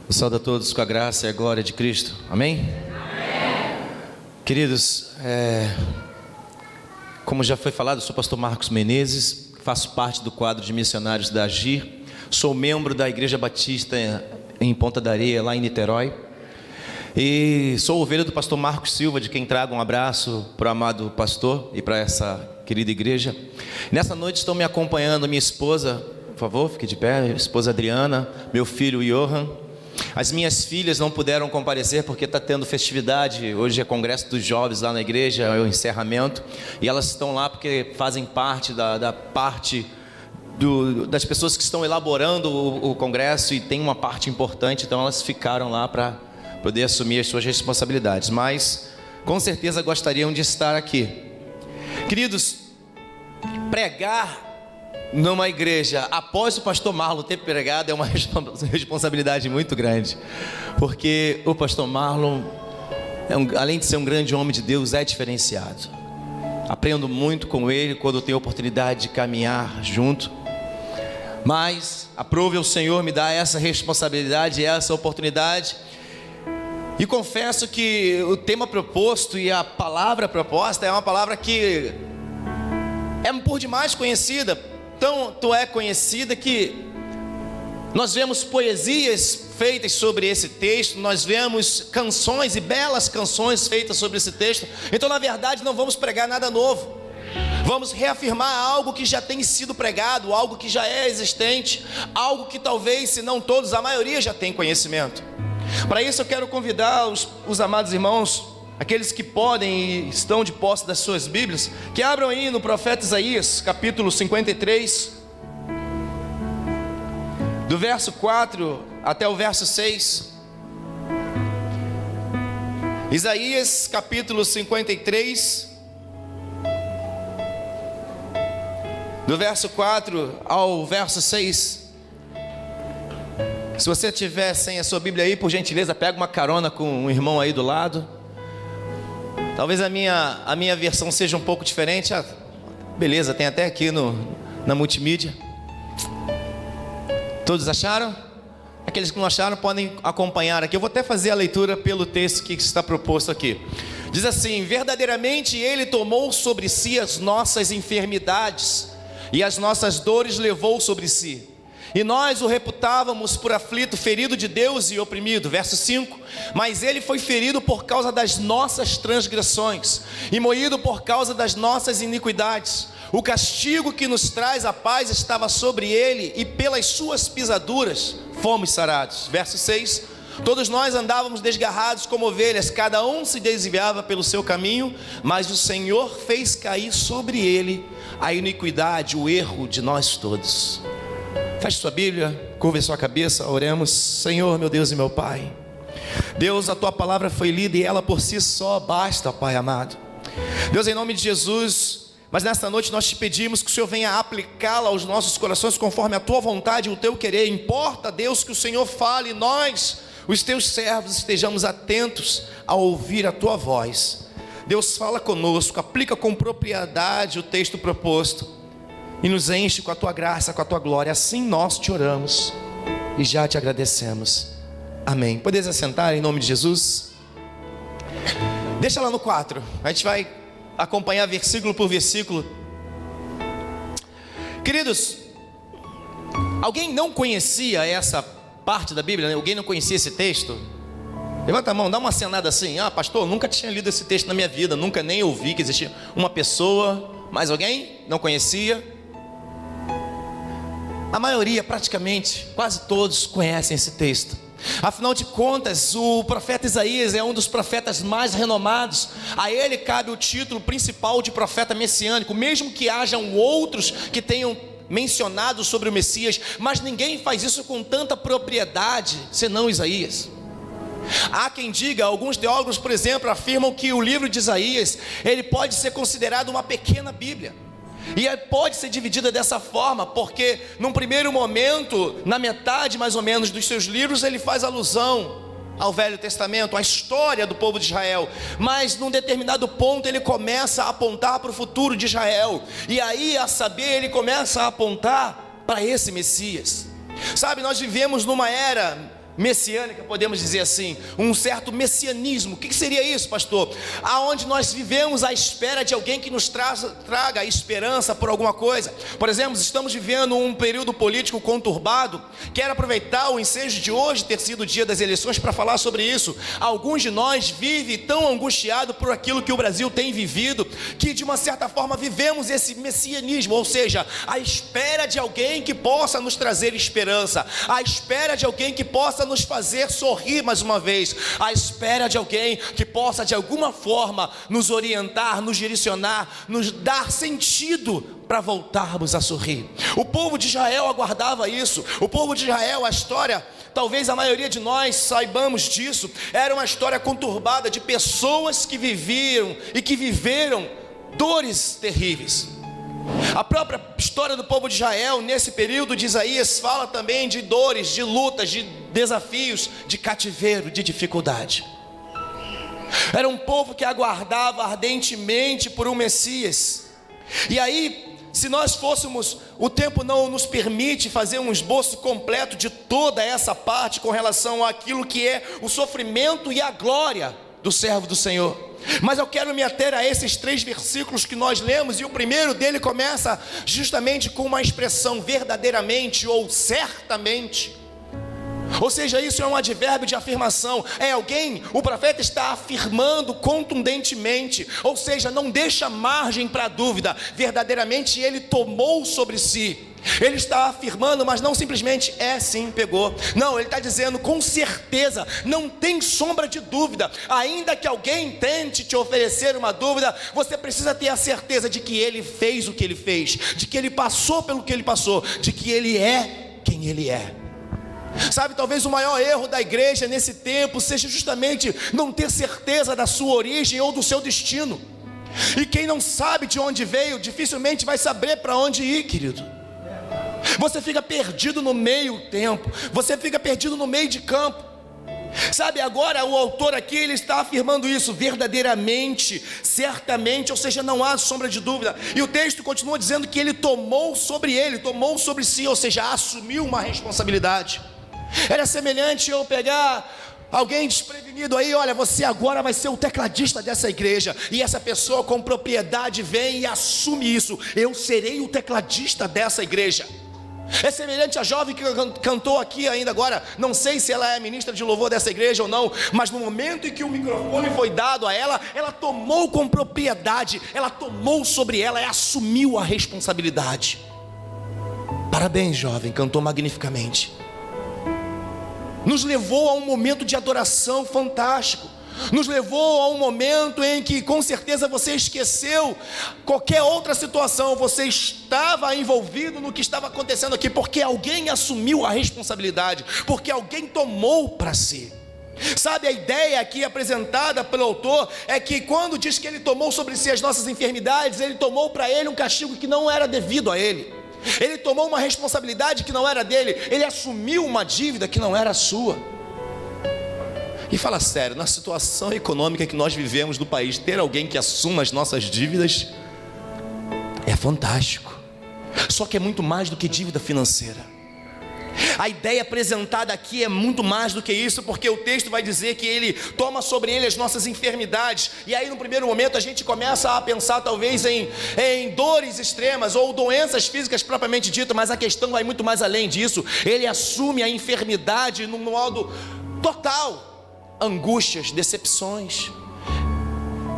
Eu saúdo a todos com a graça e a glória de Cristo. Amém? Amém. Queridos, como já foi falado, eu sou o pastor Marcos Menezes, faço parte do quadro de missionários da Agir, sou membro da Igreja Batista em Ponta da Areia, lá em Niterói, e sou ovelha do pastor Marcos Silva, de quem trago um abraço para o amado pastor e para essa querida igreja. Nessa noite estão me acompanhando minha esposa, por favor, fique de pé, minha esposa Adriana, meu filho Johan. As minhas filhas não puderam comparecer porque está tendo festividade, hoje é congresso dos jovens lá na igreja, é o encerramento, e elas estão lá porque fazem parte das pessoas que estão elaborando o congresso e tem uma parte importante, então elas ficaram lá para poder assumir as suas responsabilidades, mas com certeza gostariam de estar aqui. Queridos, pregar numa igreja após o pastor Marlon ter pregado é uma responsabilidade muito grande, porque o pastor Marlon, além de ser um grande homem de Deus, é diferenciado. Aprendo muito com ele quando tenho a oportunidade de caminhar junto, mas aprove o Senhor me dar essa responsabilidade e essa oportunidade, e confesso que o tema proposto e a palavra proposta é uma palavra que é por demais conhecida. Tanto é conhecida que nós vemos poesias feitas sobre esse texto, nós vemos canções e belas canções feitas sobre esse texto. Então, na verdade, não vamos pregar nada novo, vamos reafirmar algo que já tem sido pregado, algo que já é existente, algo que talvez, se não todos, a maioria já tem conhecimento. Para isso eu quero convidar os amados irmãos, aqueles que podem e estão de posse das suas Bíblias, que abram aí no profeta Isaías, capítulo 53, do verso 4 até o verso 6. Isaías, capítulo 53, do verso 4 ao verso 6. Se você tiver sem a sua Bíblia aí, por gentileza, pega uma carona com um irmão aí do lado. Talvez a minha versão seja um pouco diferente. Beleza, tem até aqui na multimídia. Todos acharam? Aqueles que não acharam podem acompanhar aqui. Eu vou até fazer a leitura pelo texto que está proposto aqui. Diz assim: verdadeiramente ele tomou sobre si as nossas enfermidades e as nossas dores levou sobre si. E nós o reputávamos por aflito, ferido de Deus e oprimido. Verso 5: mas ele foi ferido por causa das nossas transgressões e moído por causa das nossas iniquidades. O castigo que nos traz a paz estava sobre ele, e pelas suas pisaduras fomos sarados. Verso 6: todos nós andávamos desgarrados como ovelhas, cada um se desviava pelo seu caminho, mas o Senhor fez cair sobre ele a iniquidade, o erro de nós todos. Feche sua Bíblia, curve sua cabeça, oremos. Senhor, meu Deus e meu Pai, Deus, a Tua palavra foi lida e ela por si só basta, Pai amado. Deus, em nome de Jesus, mas nesta noite nós te pedimos que o Senhor venha aplicá-la aos nossos corações conforme a Tua vontade e o Teu querer. Importa, Deus, que o Senhor fale e nós, os Teus servos, estejamos atentos a ouvir a Tua voz. Deus, fala conosco, aplica com propriedade o texto proposto e nos enche com a Tua graça, com a Tua glória. Assim nós te oramos e já te agradecemos. Amém. Podeis assentar em nome de Jesus. Deixa lá no 4. A gente vai acompanhar versículo por versículo. Queridos, alguém não conhecia essa parte da Bíblia? Alguém não conhecia esse texto? Levanta a mão, dá uma acenada assim. Pastor, nunca tinha lido esse texto na minha vida, nunca nem ouvi que existia uma pessoa. Mais alguém? Não conhecia? A maioria, praticamente, quase todos conhecem esse texto. Afinal de contas, o profeta Isaías é um dos profetas mais renomados. A ele cabe o título principal de profeta messiânico, mesmo que hajam outros que tenham mencionado sobre o Messias, mas ninguém faz isso com tanta propriedade senão Isaías. Há quem diga, alguns teólogos, por exemplo, afirmam que o livro de Isaías, ele pode ser considerado uma pequena Bíblia. E pode ser dividida dessa forma, porque num primeiro momento, na metade mais ou menos dos seus livros, ele faz alusão ao Velho Testamento, à história do povo de Israel. Mas num determinado ponto ele começa a apontar para o futuro de Israel. E aí, a saber, ele começa a apontar para esse Messias. Sabe, nós vivemos numa era messiânica, podemos dizer assim, um certo messianismo. O que seria isso, pastor? Aonde nós vivemos à espera de alguém que nos traga esperança por alguma coisa. Por exemplo, estamos vivendo um período político conturbado. Quero aproveitar o ensejo de hoje ter sido o dia das eleições para falar sobre isso. Alguns de nós vivem tão angustiados por aquilo que o Brasil tem vivido, que de uma certa forma vivemos esse messianismo, ou seja, a espera de alguém que possa nos trazer esperança, a espera de alguém que possa nos fazer sorrir mais uma vez, à espera de alguém que possa de alguma forma nos orientar, nos direcionar, nos dar sentido para voltarmos a sorrir. O povo de Israel aguardava isso. O povo de Israel, a história, talvez a maioria de nós saibamos disso, era uma história conturbada de pessoas que viviam e que viveram dores terríveis. A própria história do povo de Israel, nesse período de Isaías, fala também de dores, de lutas, de desafios, de cativeiro, de dificuldade. Era um povo que aguardava ardentemente por um Messias. E aí, se nós fôssemos, o tempo não nos permite fazer um esboço completo de toda essa parte com relação àquilo que é o sofrimento e a glória do servo do Senhor. Mas eu quero me ater a esses 3 versículos que nós lemos, e o primeiro dele começa justamente com uma expressão verdadeiramente ou certamente. Ou seja, isso é um advérbio de afirmação, é alguém, o profeta está afirmando contundentemente, ou seja, não deixa margem para dúvida, verdadeiramente ele tomou sobre si. Ele está afirmando, mas não simplesmente sim, pegou. Não, ele está dizendo com certeza, não tem sombra de dúvida. Ainda que alguém tente te oferecer uma dúvida, você precisa ter a certeza de que ele fez o que ele fez, de que ele passou pelo que ele passou, de que ele é quem ele é. Sabe, talvez o maior erro da igreja nesse tempo seja justamente não ter certeza da sua origem ou do seu destino. E quem não sabe de onde veio, dificilmente vai saber para onde ir, querido. Você fica perdido no meio tempo, você fica perdido no meio de campo. Sabe, agora o autor aqui, ele está afirmando isso verdadeiramente, certamente, ou seja, não há sombra de dúvida. E o texto continua dizendo que ele tomou sobre si, ou seja, assumiu uma responsabilidade. Era semelhante eu pegar alguém desprevenido aí, olha, você agora vai ser o tecladista dessa igreja, e essa pessoa com propriedade vem e assume isso, eu serei o tecladista dessa igreja. É semelhante à jovem que cantou aqui ainda agora, não sei se ela é ministra de louvor dessa igreja ou não, mas no momento em que o microfone foi dado a ela, ela tomou com propriedade, ela tomou sobre ela e assumiu a responsabilidade. Parabéns, jovem, cantou magnificamente. Nos levou a um momento de adoração fantástico. Nos levou a um momento em que com certeza você esqueceu qualquer outra situação. Você estava envolvido no que estava acontecendo aqui, porque alguém assumiu a responsabilidade, porque alguém tomou para si. Sabe, a ideia aqui apresentada pelo autor é que quando diz que ele tomou sobre si as nossas enfermidades, ele tomou para ele um castigo que não era devido a ele. Ele tomou uma responsabilidade que não era dele. Ele assumiu uma dívida que não era sua. E fala sério, na situação econômica que nós vivemos no país, ter alguém que assuma as nossas dívidas é fantástico. Só que é muito mais do que dívida financeira. A ideia apresentada aqui é muito mais do que isso, porque o texto vai dizer que ele toma sobre ele as nossas enfermidades. E aí no primeiro momento a gente começa a pensar talvez em dores extremas ou doenças físicas propriamente dito, mas a questão vai muito mais além disso. Ele assume a enfermidade num modo total, angústias, decepções.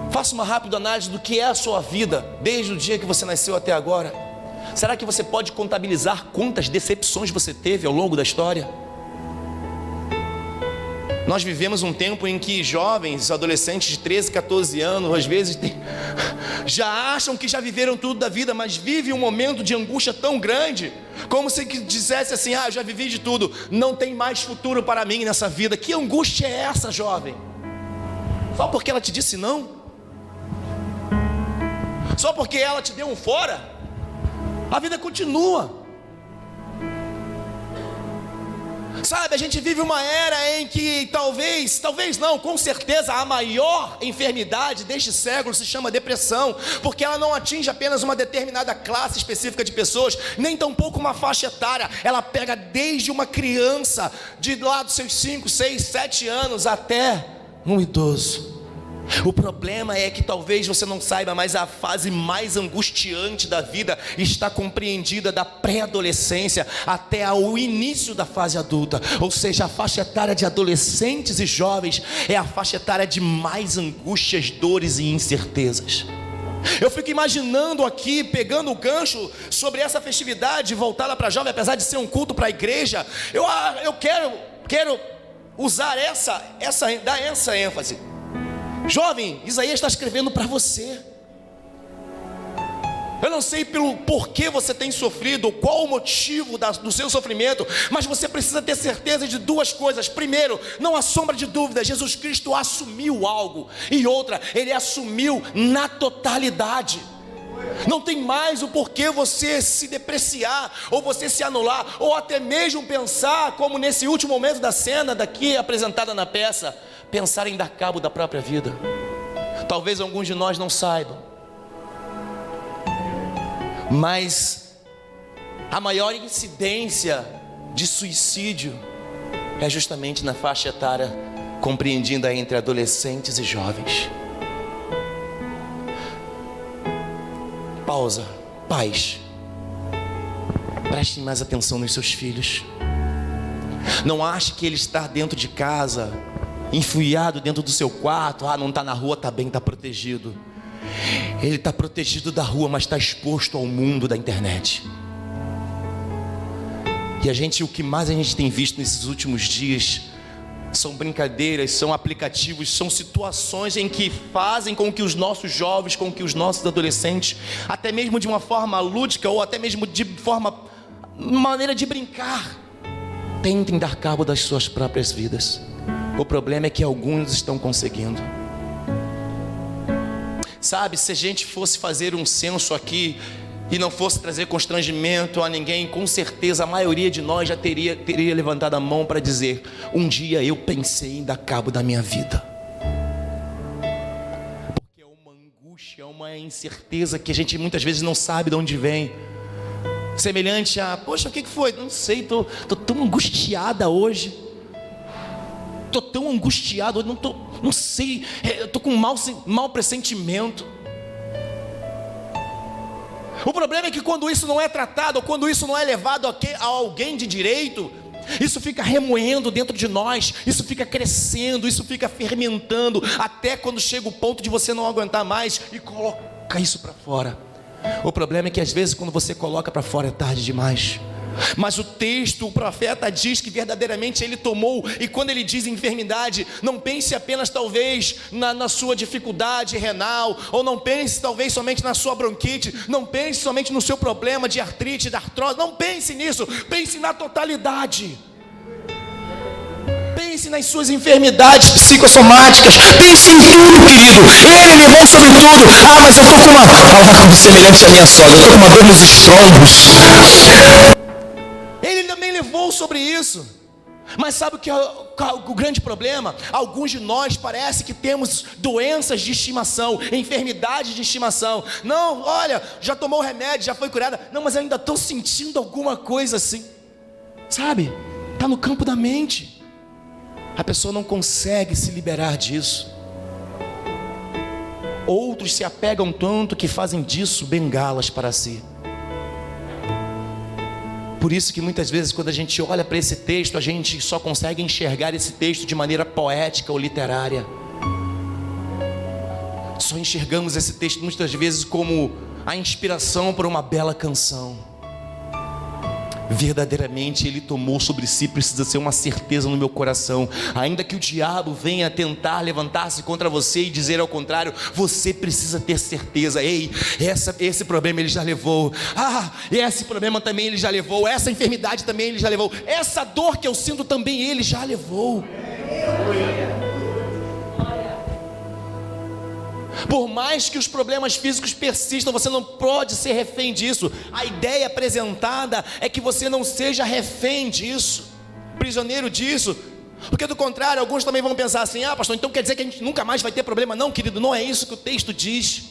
Faça uma rápida análise do que é a sua vida desde o dia que você nasceu até agora. Será que você pode contabilizar quantas decepções você teve ao longo da história? Nós vivemos um tempo em que jovens, adolescentes de 13, 14 anos, às vezes já acham que já viveram tudo da vida, mas vivem um momento de angústia tão grande, como se dissesse assim, eu já vivi de tudo, não tem mais futuro para mim nessa vida. Que angústia é essa, jovem? Só porque ela te disse não? Só porque ela te deu um fora? A vida continua. Sabe, a gente vive uma era em que talvez não, com certeza a maior enfermidade deste século se chama depressão, porque ela não atinge apenas uma determinada classe específica de pessoas, nem tampouco uma faixa etária. Ela pega desde uma criança, de lá dos seus 5, 6, 7 anos, até um idoso. O problema é que talvez você não saiba, mas a fase mais angustiante da vida está compreendida da pré-adolescência até o início da fase adulta. Ou seja, a faixa etária de adolescentes e jovens é a faixa etária de mais angústias, dores e incertezas. Eu fico imaginando aqui, pegando o gancho sobre essa festividade voltada para jovem, apesar de ser um culto para a igreja, eu quero usar dar essa ênfase. Jovem, Isaías está escrevendo para você. Eu não sei pelo porquê você tem sofrido, qual o motivo do seu sofrimento, mas você precisa ter certeza de duas coisas. Primeiro, não há sombra de dúvida, Jesus Cristo assumiu algo. E outra, Ele assumiu na totalidade. Não tem mais o porquê você se depreciar, ou você se anular, ou até mesmo pensar, como nesse último momento da cena daqui apresentada na peça, pensar em dar cabo da própria vida. Talvez alguns de nós não saibam, mas a maior incidência de suicídio é justamente na faixa etária compreendida entre adolescentes e jovens. Pausa. Pais, prestem mais atenção nos seus filhos. Não ache que ele está dentro de casa, enfiado dentro do seu quarto, não está na rua, está bem, está protegido. Ele está protegido da rua, mas está exposto ao mundo da internet. E o que mais a gente tem visto nesses últimos dias são brincadeiras, são aplicativos, são situações em que fazem com que os nossos jovens, com que os nossos adolescentes, até mesmo de uma forma lúdica, ou até mesmo de maneira de brincar, tentem dar cabo das suas próprias vidas. O problema é que alguns estão conseguindo. Sabe, se a gente fosse fazer um censo aqui e não fosse trazer constrangimento a ninguém, com certeza a maioria de nós já teria levantado a mão para dizer: um dia eu pensei em dar cabo da minha vida. Porque é uma angústia, é uma incerteza que a gente muitas vezes não sabe de onde vem. Semelhante a: poxa, o que foi? Não sei, tô tão angustiada hoje. Estou tão angustiado, não sei, estou com mau pressentimento. O problema é que quando isso não é tratado, ou quando isso não é levado a alguém de direito, isso fica remoendo dentro de nós, isso fica crescendo, isso fica fermentando, até quando chega o ponto de você não aguentar mais e coloca isso para fora. O problema é que às vezes quando você coloca para fora é tarde demais. Mas o texto, o profeta diz que verdadeiramente ele tomou. E quando ele diz enfermidade, não pense apenas talvez na sua dificuldade renal, ou não pense talvez somente na sua bronquite, não pense somente no seu problema de artrite, de artrose. Não pense nisso, pense na totalidade. Pense nas suas enfermidades psicossomáticas. Pense em tudo, querido. Ele levou sobre tudo. Mas eu estou com uma palavra semelhante à minha sogra, eu estou com uma dor nos estrombos. Ele também levou sobre isso. Mas sabe o que é o grande problema? Alguns de nós parece que temos doenças de estimação, enfermidades de estimação. Não, olha, já tomou o remédio, já foi curada. Não, mas eu ainda estou sentindo alguma coisa assim. Sabe? Está no campo da mente. A pessoa não consegue se liberar disso. Outros se apegam tanto que fazem disso bengalas para si. Por isso que muitas vezes quando a gente olha para esse texto, a gente só consegue enxergar esse texto de maneira poética ou literária. Só enxergamos esse texto muitas vezes como a inspiração para uma bela canção. Verdadeiramente ele tomou sobre si, precisa ser uma certeza no meu coração. Ainda que o diabo venha tentar levantar-se contra você e dizer ao contrário, você precisa ter certeza. Ei, esse problema ele já levou. Esse problema também ele já levou. Essa enfermidade também ele já levou. Essa dor que eu sinto também ele já levou. Por mais que os problemas físicos persistam, você não pode ser refém disso. A ideia apresentada é que você não seja refém disso. prisioneiro disso. Porque do contrário, alguns também vão pensar assim: ah, pastor, então quer dizer que a gente nunca mais vai ter problema? Não, querido, não é isso que o texto diz.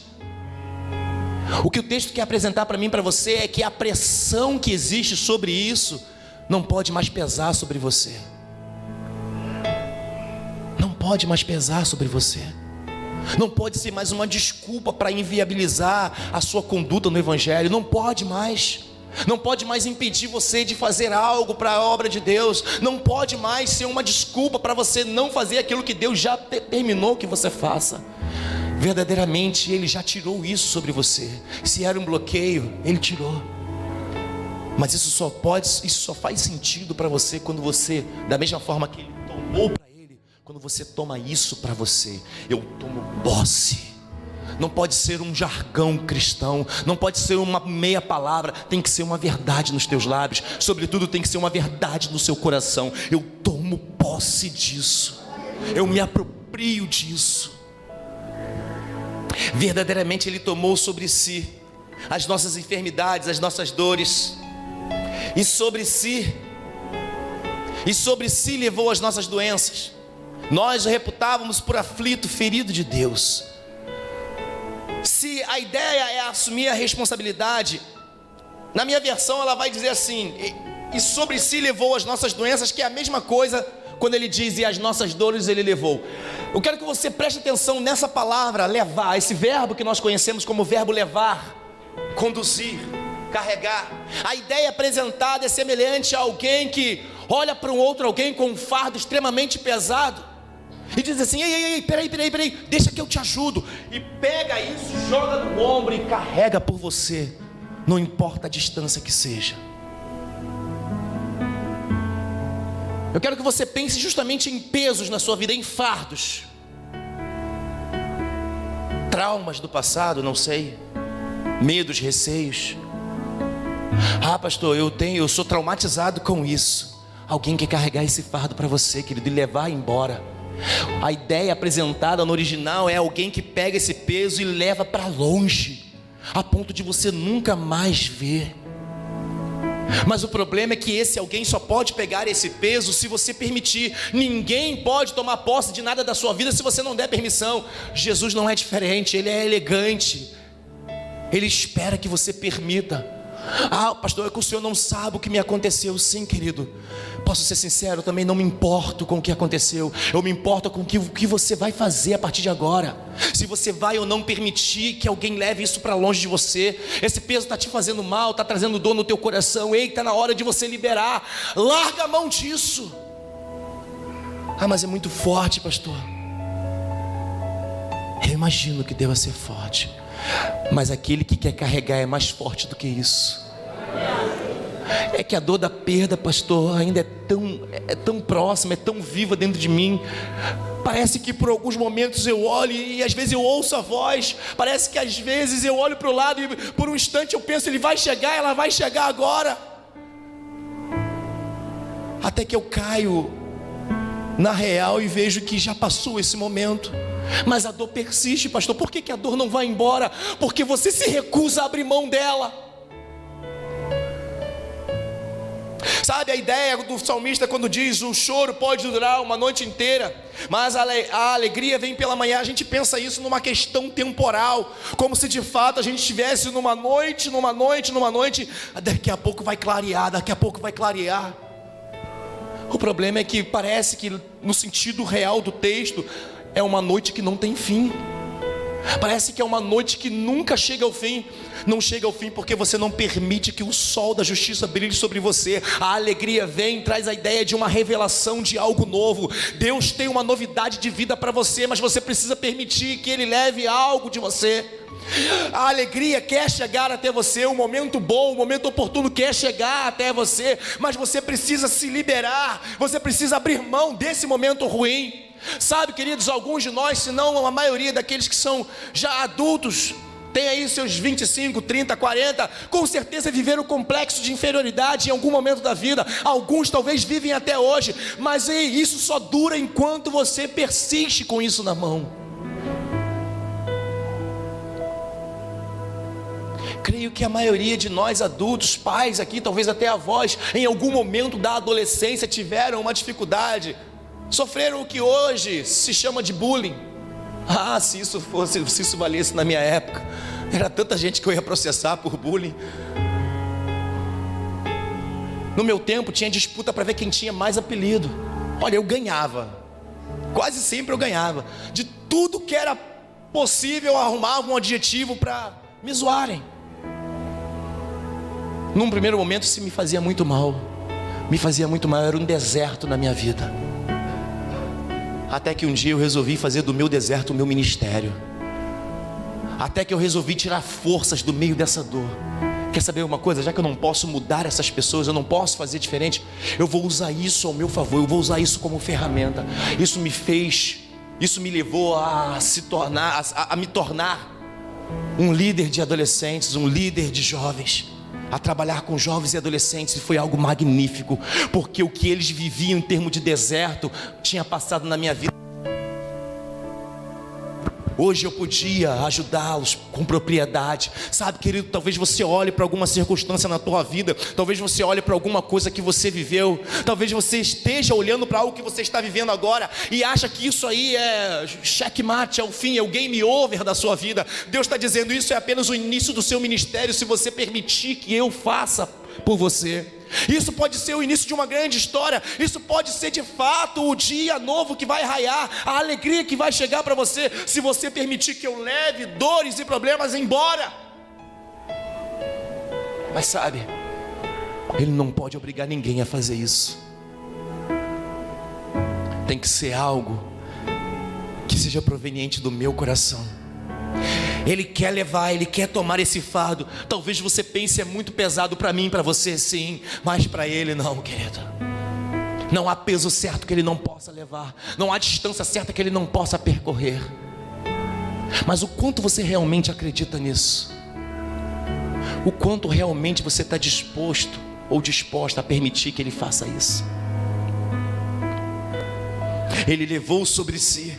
O que o texto quer apresentar para mim e para você é que a pressão que existe sobre isso não pode mais pesar sobre você. Não pode mais pesar sobre você. Não pode ser mais uma desculpa para inviabilizar a sua conduta no Evangelho. Não pode mais. Não pode mais impedir você de fazer algo para a obra de Deus. Não pode mais ser uma desculpa para você não fazer aquilo que Deus já determinou que você faça. Verdadeiramente Ele já tirou isso sobre você. Se era um bloqueio, Ele tirou. Mas isso só faz sentido para você quando você, da mesma forma que Ele tomou para Ele, quando você toma isso para você. Eu tomo posse. Não pode ser um jargão cristão, não pode ser uma meia palavra, tem que ser uma verdade nos teus lábios, sobretudo tem que ser uma verdade no seu coração. Eu tomo posse disso, eu me aproprio disso. Verdadeiramente Ele tomou sobre si as nossas enfermidades, as nossas dores, e sobre si levou as nossas doenças. Nós o reputávamos por aflito, ferido de Deus. Se a ideia é assumir a responsabilidade, na minha versão ela vai dizer assim: e sobre si levou as nossas doenças, que é a mesma coisa quando ele diz e as nossas dores ele levou. Eu quero que você preste atenção nessa palavra levar, esse verbo que nós conhecemos como verbo levar, conduzir, carregar. A ideia apresentada é semelhante a alguém que olha para um outro alguém com um fardo extremamente pesado e diz assim: ei, peraí, deixa que eu te ajudo. E pega isso, joga no ombro e carrega por você, não importa a distância que seja. Eu quero que você pense justamente em pesos na sua vida, em fardos, traumas do passado, não sei, medos, receios. Ah, pastor, eu sou traumatizado com isso. Alguém quer carregar esse fardo para você, querido, e levar embora. A ideia apresentada no original é alguém que pega esse peso e leva para longe, a ponto de você nunca mais ver. Mas o problema é que esse alguém só pode pegar esse peso se você permitir. Ninguém pode tomar posse de nada da sua vida se você não der permissão. Jesus não é diferente, Ele é elegante. Ele espera que você permita. Ah, pastor, é que o senhor não sabe o que me aconteceu. Sim, querido, posso ser sincero, eu também não me importo com o que aconteceu. Eu me importo com o que você vai fazer a partir de agora. Se você vai ou não permitir que alguém leve isso para longe de você. Esse peso está te fazendo mal, está trazendo dor no teu coração. Ei, está na hora de você liberar. Larga a mão disso. Ah, mas é muito forte, pastor. Eu imagino que deva ser forte, mas aquele que quer carregar é mais forte do que isso. É que a dor da perda, pastor, ainda é tão próxima, é tão viva dentro de mim. Parece que por alguns momentos eu olho e às vezes eu ouço a voz. Parece que às vezes eu olho para o lado e por um instante eu penso: ele vai chegar, ela vai chegar agora. Até que eu caio na real e vejo que já passou esse momento. Mas a dor persiste, pastor. Por que a dor não vai embora? Porque você se recusa a abrir mão dela. Sabe a ideia do salmista quando diz: o choro pode durar uma noite inteira, mas a alegria vem pela manhã. A gente pensa isso numa questão temporal, como se de fato a gente estivesse numa noite, daqui a pouco vai clarear, O problema é que parece que no sentido real do texto é uma noite que não tem fim. Parece que é uma noite que nunca chega ao fim. Não chega ao fim porque você não permite que o sol da justiça brilhe sobre você. A alegria vem, traz a ideia de uma revelação de algo novo. Deus tem uma novidade de vida para você, mas você precisa permitir que Ele leve algo de você. A alegria quer chegar até você, o momento bom, o momento oportuno quer chegar até você, mas você precisa se liberar, você precisa abrir mão desse momento ruim. Sabe, queridos, alguns de nós, se não a maioria daqueles que são já adultos, tem aí seus 25, 30, 40, com certeza viveram o complexo de inferioridade em algum momento da vida. Alguns talvez vivem até hoje, mas isso só dura enquanto você persiste com isso na mão. Creio que a maioria de nós adultos, pais aqui, talvez até avós, em algum momento da adolescência tiveram uma dificuldade, sofreram o que hoje se chama de bullying. Se isso valesse na minha época, era tanta gente que eu ia processar por bullying. No meu tempo tinha disputa para ver quem tinha mais apelido. Olha, eu ganhava, quase sempre eu ganhava. De tudo que era possível, eu arrumava um adjetivo para me zoarem. Num primeiro momento isso me fazia muito mal. Era um deserto na minha vida. Até que um dia eu resolvi fazer do meu deserto o meu ministério. Até que eu resolvi tirar forças do meio dessa dor. Quer saber uma coisa? Já que eu não posso mudar essas pessoas, eu não posso fazer diferente, eu vou usar isso ao meu favor, eu vou usar isso como ferramenta. Isso me levou a me tornar um líder de adolescentes, um líder de jovens, a trabalhar com jovens e adolescentes, e foi algo magnífico, porque o que eles viviam em termos de deserto tinha passado na minha vida. Hoje eu podia ajudá-los com propriedade. Sabe, querido, talvez você olhe para alguma circunstância na tua vida, talvez você olhe para alguma coisa que você viveu, talvez você esteja olhando para algo que você está vivendo agora e acha que isso aí é checkmate, é o fim, é o game over da sua vida. Deus está dizendo, isso é apenas o início do seu ministério, se você permitir que eu faça por você. Isso pode ser o início de uma grande história. Isso pode ser de fato o dia novo que vai raiar, a alegria que vai chegar para você, se você permitir que eu leve dores e problemas embora. Mas sabe, Ele não pode obrigar ninguém a fazer isso. Tem que ser algo que seja proveniente do meu coração. Ele quer levar, Ele quer tomar esse fardo. Talvez você pense, é muito pesado para mim, para você sim, mas para Ele não, querido. Não há peso certo que Ele não possa levar, não há distância certa que Ele não possa percorrer. Mas o quanto você realmente acredita nisso? O quanto realmente você está disposto ou disposta a permitir que Ele faça isso? Ele levou sobre si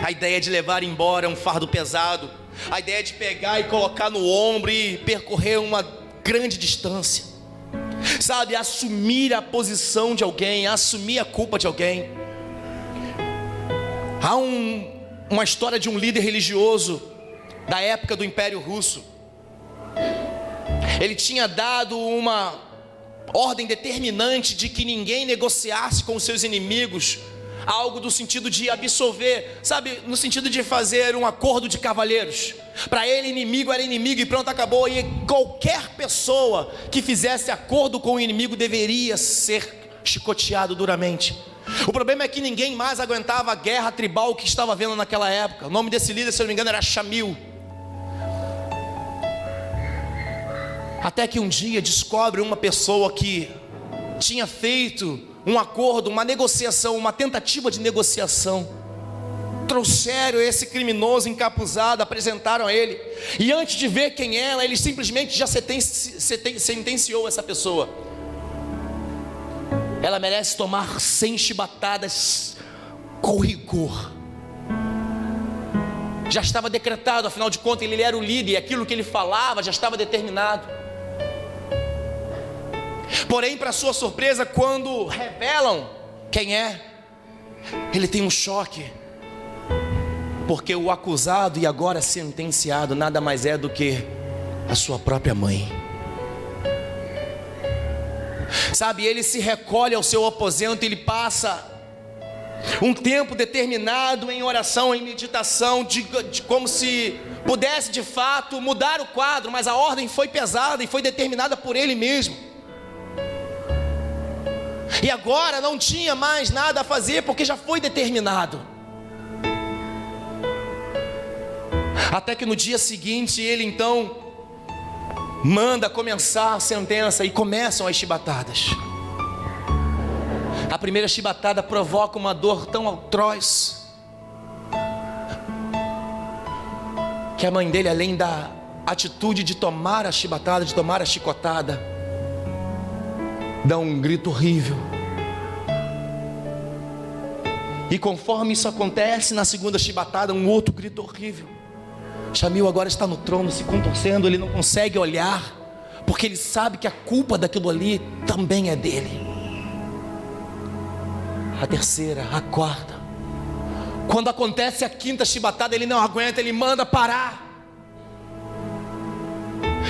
a ideia de levar embora um fardo pesado, a ideia de pegar e colocar no ombro e percorrer uma grande distância, sabe, assumir a posição de alguém, assumir a culpa de alguém. Há uma história de um líder religioso da época do Império Russo. Ele tinha dado uma ordem determinante de que ninguém negociasse com os seus inimigos, algo do sentido de absolver, sabe, no sentido de fazer um acordo de cavalheiros. Para ele, inimigo era inimigo e pronto, acabou. E qualquer pessoa que fizesse acordo com o inimigo deveria ser chicoteado duramente. O problema é que ninguém mais aguentava a guerra tribal que estava havendo naquela época. O nome desse líder, se eu não me engano, era Shamil. Até que um dia descobre uma pessoa que tinha feito um acordo, uma negociação, uma tentativa de negociação. Trouxeram esse criminoso encapuzado, apresentaram a ele, e antes de ver quem era, ele simplesmente já sentenciou essa pessoa. Ela merece tomar 100 chibatadas com rigor. Já estava decretado, afinal de contas ele era o líder, e aquilo que ele falava já estava determinado. Porém, para sua surpresa, quando revelam quem é, ele tem um choque, porque o acusado e agora sentenciado nada mais é do que a sua própria mãe. Sabe, ele se recolhe ao seu aposento e ele passa um tempo determinado em oração, em meditação, de como se pudesse de fato mudar o quadro, mas a ordem foi pesada e foi determinada por ele mesmo. E agora não tinha mais nada a fazer, porque já foi determinado. Até que no dia seguinte ele então manda começar a sentença, e começam as chibatadas. A primeira chibatada provoca uma dor tão atroz que a mãe dele, além da atitude de tomar a chibatada, de tomar a chicotada, dá um grito horrível. E conforme isso acontece, na segunda chibatada, um outro grito horrível. Jamil agora está no trono se contorcendo, ele não consegue olhar, porque ele sabe que a culpa daquilo ali também é dele. A terceira, a quarta, quando acontece a quinta chibatada, ele não aguenta, ele manda parar.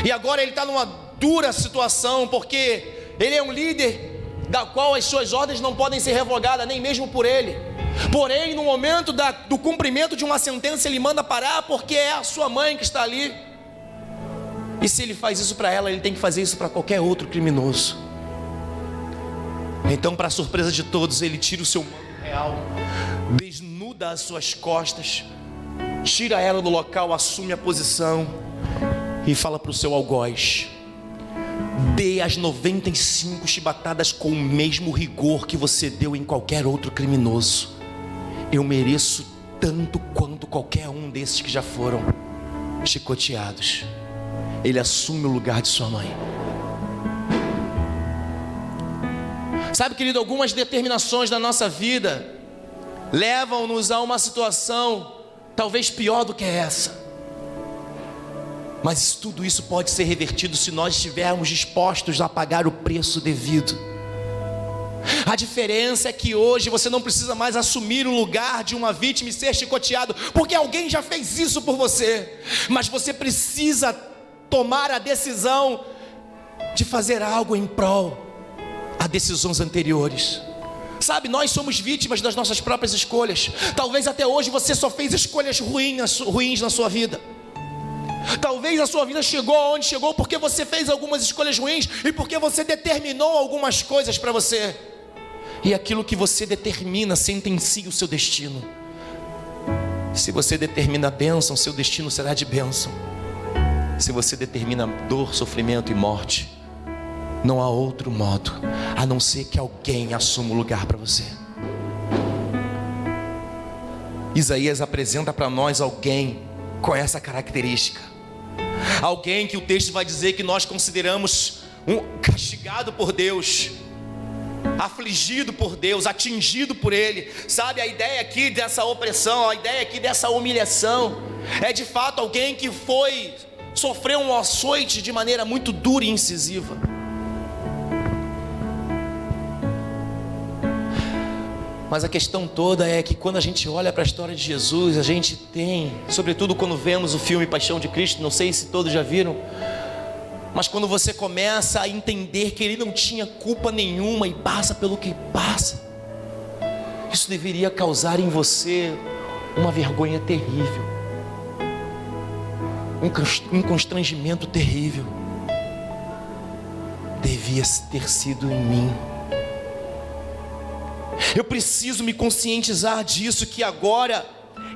E agora ele está numa dura situação, porque ele é um líder da qual as suas ordens não podem ser revogadas, nem mesmo por ele. Porém, no momento do cumprimento de uma sentença, ele manda parar, porque é a sua mãe que está ali. E se ele faz isso para ela, ele tem que fazer isso para qualquer outro criminoso. Então, para a surpresa de todos, ele tira o seu manto real, desnuda as suas costas, tira ela do local, assume a posição e fala para o seu algoz: dê as 95 chibatadas com o mesmo rigor que você deu em qualquer outro criminoso. Eu mereço tanto quanto qualquer um desses que já foram chicoteados. Ele assume o lugar de sua mãe. Sabe, querido, algumas determinações da nossa vida levam-nos a uma situação talvez pior do que essa. Mas tudo isso pode ser revertido se nós estivermos dispostos a pagar o preço devido. A diferença é que hoje você não precisa mais assumir o lugar de uma vítima e ser chicoteado, porque alguém já fez isso por você. Mas você precisa tomar a decisão de fazer algo em prol a decisões anteriores. Sabe, nós somos vítimas das nossas próprias escolhas. Talvez até hoje você só fez escolhas ruins na sua vida. Talvez a sua vida chegou aonde chegou porque você fez algumas escolhas ruins e porque você determinou algumas coisas para você. E aquilo que você determina sentencia o seu destino. Se você determina a bênção, seu destino será de bênção. Se você determina dor, sofrimento e morte, não há outro modo a não ser que alguém assuma o lugar para você. Isaías apresenta para nós alguém com essa característica. Alguém que o texto vai dizer que nós consideramos castigado por Deus, afligido por Deus, atingido por Ele. Sabe, a ideia aqui dessa opressão, a ideia aqui dessa humilhação, é de fato alguém que sofreu um açoite de maneira muito dura e incisiva. Mas a questão toda é que quando a gente olha para a história de Jesus, a gente tem, sobretudo quando vemos o filme Paixão de Cristo, não sei se todos já viram, mas quando você começa a entender que ele não tinha culpa nenhuma e passa pelo que passa, isso deveria causar em você uma vergonha terrível, um constrangimento terrível. Devia ter sido em mim. Eu preciso me conscientizar disso, que agora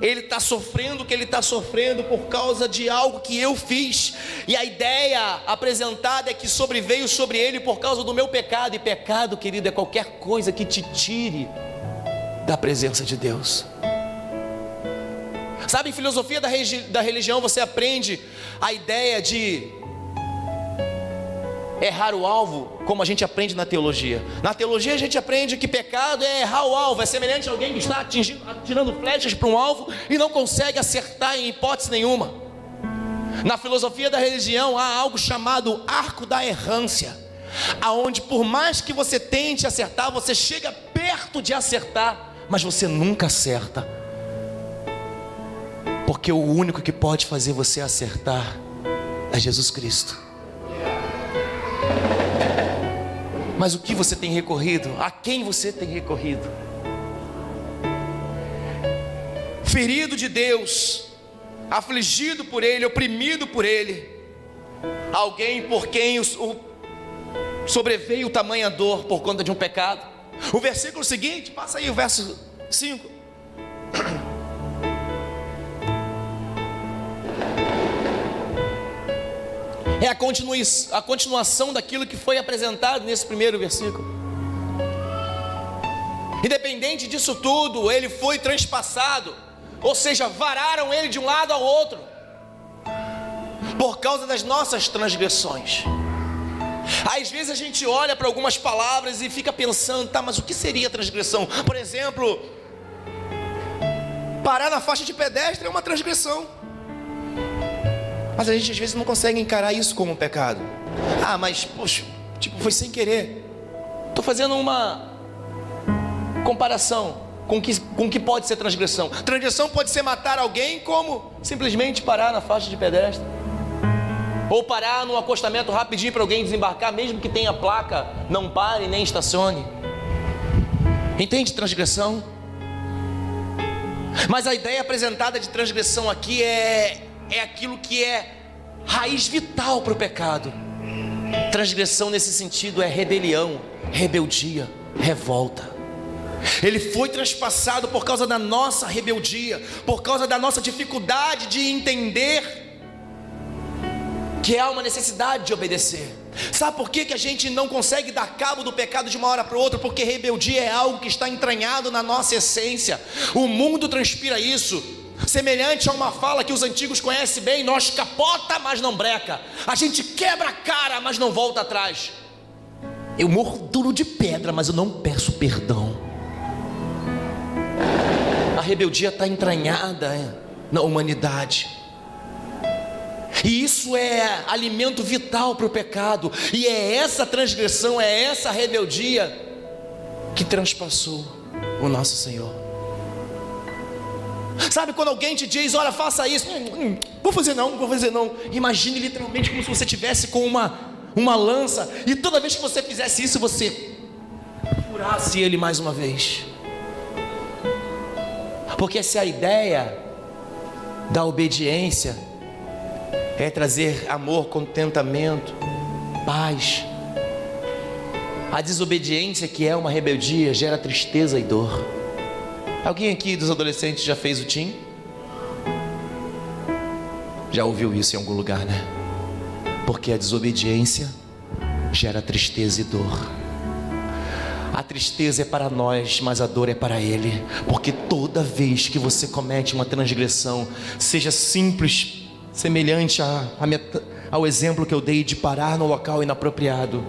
ele está sofrendo o que ele está sofrendo por causa de algo que eu fiz. E a ideia apresentada é que sobreveio sobre ele por causa do meu pecado. E pecado, querido, é qualquer coisa que te tire da presença de Deus. Sabe, em filosofia da religião você aprende a ideia de errar o alvo, como a gente aprende na teologia. Na teologia a gente aprende que pecado é errar o alvo, é semelhante a alguém que está atirando flechas para um alvo e não consegue acertar em hipótese nenhuma. Na filosofia da religião há algo chamado arco da errância, aonde por mais que você tente acertar, você chega perto de acertar, mas você nunca acerta, porque o único que pode fazer você acertar é Jesus Cristo. Mas o que você tem recorrido? A quem você tem recorrido? Ferido de Deus, afligido por Ele, oprimido por Ele, alguém por quem sobreveio tamanha dor por conta de um pecado. O versículo seguinte, passa aí o verso 5. É a continuação daquilo que foi apresentado nesse primeiro versículo. Independente disso tudo, ele foi transpassado, ou seja, vararam ele de um lado ao outro, por causa das nossas transgressões. Às vezes a gente olha para algumas palavras e fica pensando, tá, mas o que seria transgressão? Por exemplo, parar na faixa de pedestre é uma transgressão. Mas a gente às vezes não consegue encarar isso como um pecado. Mas, poxa, foi sem querer. Estou fazendo uma comparação com o que pode ser transgressão. Transgressão pode ser matar alguém, como simplesmente parar na faixa de pedestre, ou parar num acostamento rapidinho para alguém desembarcar, mesmo que tenha placa, não pare nem estacione. Entende transgressão? Mas a ideia apresentada de transgressão aqui é aquilo que é raiz vital para o pecado. Transgressão nesse sentido é rebelião, rebeldia, revolta. Ele foi transpassado por causa da nossa rebeldia, por causa da nossa dificuldade de entender que há uma necessidade de obedecer. Sabe por que a gente não consegue dar cabo do pecado de uma hora para outra? Porque rebeldia é algo que está entranhado na nossa essência. O mundo transpira isso. Semelhante a uma fala que os antigos conhecem bem: nós capota, mas não breca. A gente quebra a cara, mas não volta atrás. Eu morro duro de pedra, mas eu não peço perdão. A rebeldia está entranhada na humanidade. E isso é alimento vital para o pecado. E é essa transgressão, é essa rebeldia que transpassou o nosso Senhor. Sabe quando alguém te diz: olha, faça isso, vou fazer não. Imagine literalmente como se você tivesse com uma lança, e toda vez que você fizesse isso, você furasse ele mais uma vez. Porque se a ideia da obediência é trazer amor, contentamento, paz, a desobediência, que é uma rebeldia, gera tristeza e dor. Alguém aqui dos adolescentes já fez o TIM? Já ouviu isso em algum lugar, né? Porque a desobediência gera tristeza e dor. A tristeza é para nós, mas a dor é para Ele. Porque toda vez que você comete uma transgressão, seja simples, semelhante ao exemplo que eu dei de parar no local inapropriado,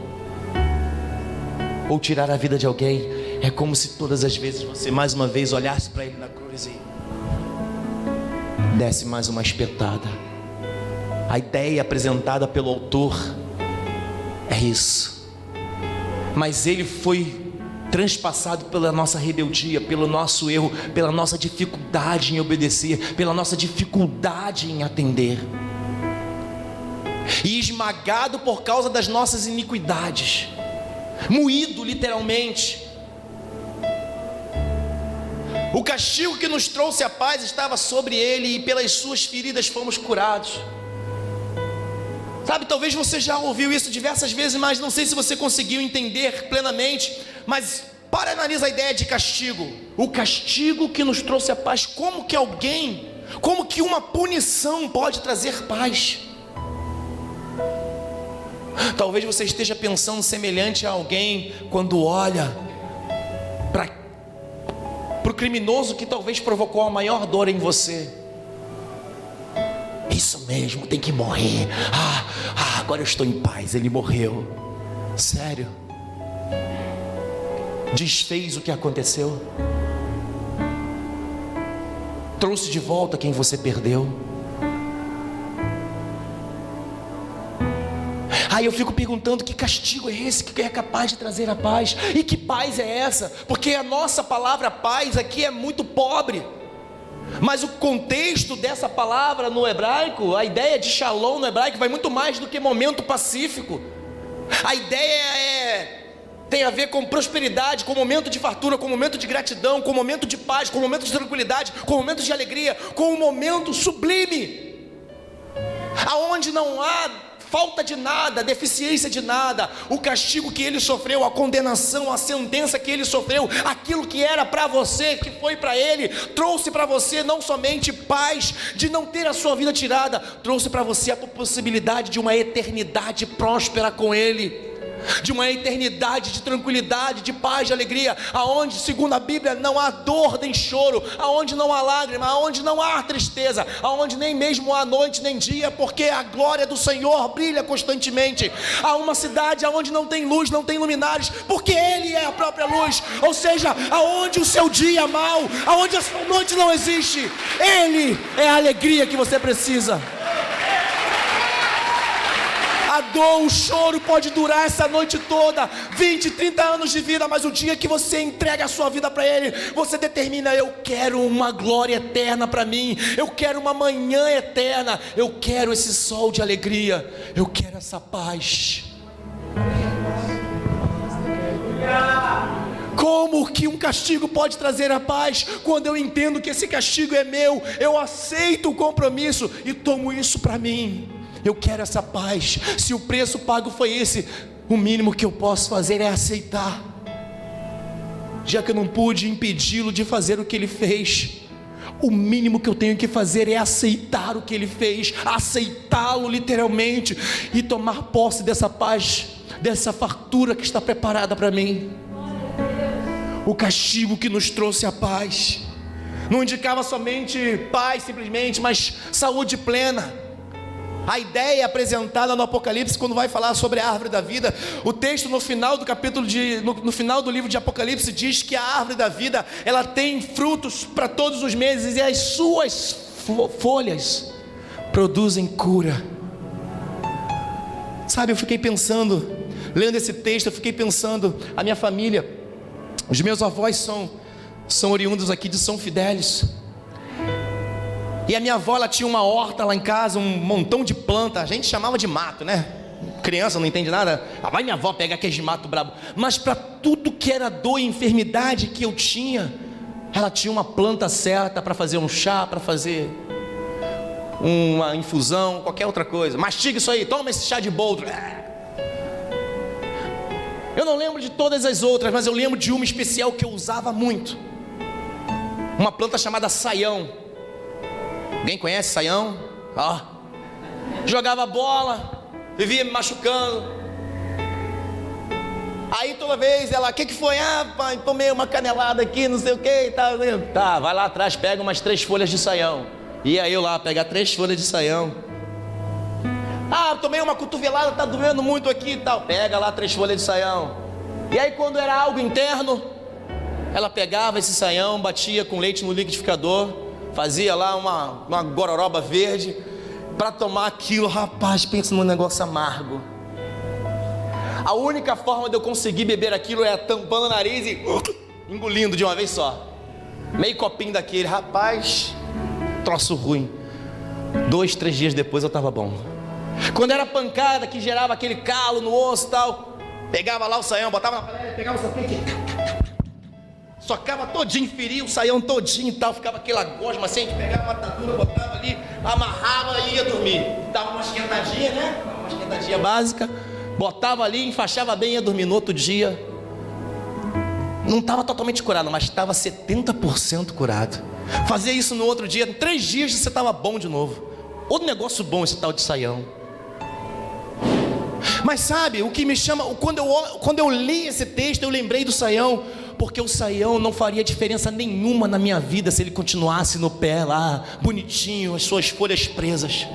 ou tirar a vida de alguém, é como se todas as vezes você mais uma vez olhasse para Ele na cruz e desse mais uma espetada. A ideia apresentada pelo autor é isso. Mas Ele foi transpassado pela nossa rebeldia, pelo nosso erro, pela nossa dificuldade em obedecer, pela nossa dificuldade em atender, e esmagado por causa das nossas iniquidades, moído literalmente. O castigo que nos trouxe a paz estava sobre Ele, e pelas suas feridas fomos curados. Sabe, talvez você já ouviu isso diversas vezes, mas não sei se você conseguiu entender plenamente. Mas para analisar a ideia de castigo, o castigo que nos trouxe a paz, como que uma punição pode trazer paz? Talvez você esteja pensando semelhante a alguém quando olha para o criminoso que talvez provocou a maior dor em você. Isso mesmo, tem que morrer. Agora eu estou em paz, ele morreu. Sério? Desfez o que aconteceu? Trouxe de volta quem você perdeu? Aí eu fico perguntando: que castigo é esse que é capaz de trazer a paz? E que paz é essa? Porque a nossa palavra paz aqui é muito pobre. Mas o contexto dessa palavra no hebraico, a ideia de shalom no hebraico vai muito mais do que momento pacífico. A ideia tem a ver com prosperidade, com momento de fartura, com momento de gratidão, com momento de paz, com momento de tranquilidade, com momento de alegria, com um momento sublime, aonde não há falta de nada, deficiência de nada. O castigo que ele sofreu, a condenação, a sentença que ele sofreu, aquilo que era para você, que foi para ele, trouxe para você não somente paz de não ter a sua vida tirada, trouxe para você a possibilidade de uma eternidade próspera com ele, de uma eternidade de tranquilidade, de paz, de alegria, aonde, segundo a Bíblia, não há dor nem choro, aonde não há lágrima, aonde não há tristeza, aonde nem mesmo há noite nem dia, porque a glória do Senhor brilha constantemente. Há uma cidade aonde não tem luz, não tem luminares, porque Ele é a própria luz. Ou seja, aonde o seu dia é mau, aonde a sua noite não existe, Ele é a alegria que você precisa. A dor, o choro pode durar essa noite toda, 20, 30 anos de vida, mas o dia que você entrega a sua vida para Ele, você determina: eu quero uma glória eterna para mim, eu quero uma manhã eterna, eu quero esse sol de alegria, eu quero essa paz. Como que um castigo pode trazer a paz? Quando eu entendo que esse castigo é meu, eu aceito o compromisso e tomo isso para mim. Eu quero essa paz. Se o preço pago foi esse, o mínimo que eu posso fazer é aceitar, já que eu não pude impedi-lo de fazer o que ele fez. O mínimo que eu tenho que fazer é aceitar o que ele fez, aceitá-lo literalmente e tomar posse dessa paz, dessa fartura que está preparada para mim. O castigo que nos trouxe a paz não indicava somente paz simplesmente, mas saúde plena. A ideia apresentada no Apocalipse, quando vai falar sobre a árvore da vida, o texto no final do capítulo no final do livro de Apocalipse diz que a árvore da vida, ela tem frutos para todos os meses e as suas folhas produzem cura. Sabe, eu fiquei pensando, lendo esse texto, eu fiquei pensando, a minha família, os meus avós são oriundos aqui de São Fidélis. E a minha avó, ela tinha uma horta lá em casa, um montão de planta. A gente chamava de mato, né? Criança não entende nada. Vai minha avó pegar aquele mato brabo. Mas para tudo que era dor e enfermidade que eu tinha, ela tinha uma planta certa para fazer um chá, para fazer uma infusão, qualquer outra coisa. Mastiga isso aí, toma esse chá de boldo. Eu não lembro de todas as outras, mas eu lembro de uma especial que eu usava muito. Uma planta chamada saião. Alguém conhece saião? Jogava bola, vivia me machucando. Aí toda vez ela, o que foi? Pai, tomei uma canelada aqui, não sei o que e tal. Tá, vai lá atrás, pega umas 3 folhas de saião. Ia eu lá pegar 3 folhas de saião. Tomei uma cotovelada, tá doendo muito aqui e tal. Pega lá 3 folhas de saião. E aí quando era algo interno, ela pegava esse saião, batia com leite no liquidificador, fazia lá uma gororoba verde para tomar aquilo. Rapaz, pensa num negócio amargo. A única forma de eu conseguir beber aquilo é tampando o nariz e engolindo de uma vez só. Meio copinho daquele. Rapaz, troço ruim. 2, 3 dias depois eu estava bom. Quando era pancada que gerava aquele calo no osso e tal, pegava lá o saião, botava na panela, pegava o saião aqui, socava todinho, feria o saião todinho e tal, ficava aquela gosma assim, a gente pegava uma atadura, botava ali, amarrava e ia dormir. Dava uma esquentadinha, né? Uma esquentadinha básica, botava ali, enfaixava bem e ia dormir. No outro dia, não estava totalmente curado, mas estava 70% curado. Fazia isso no outro dia, 3 dias você estava bom de novo. Outro negócio bom esse tal de saião. Mas sabe, o que me chama, quando eu li esse texto, eu lembrei do saião, porque o saião não faria diferença nenhuma na minha vida se ele continuasse no pé lá, bonitinho, as suas folhas presas.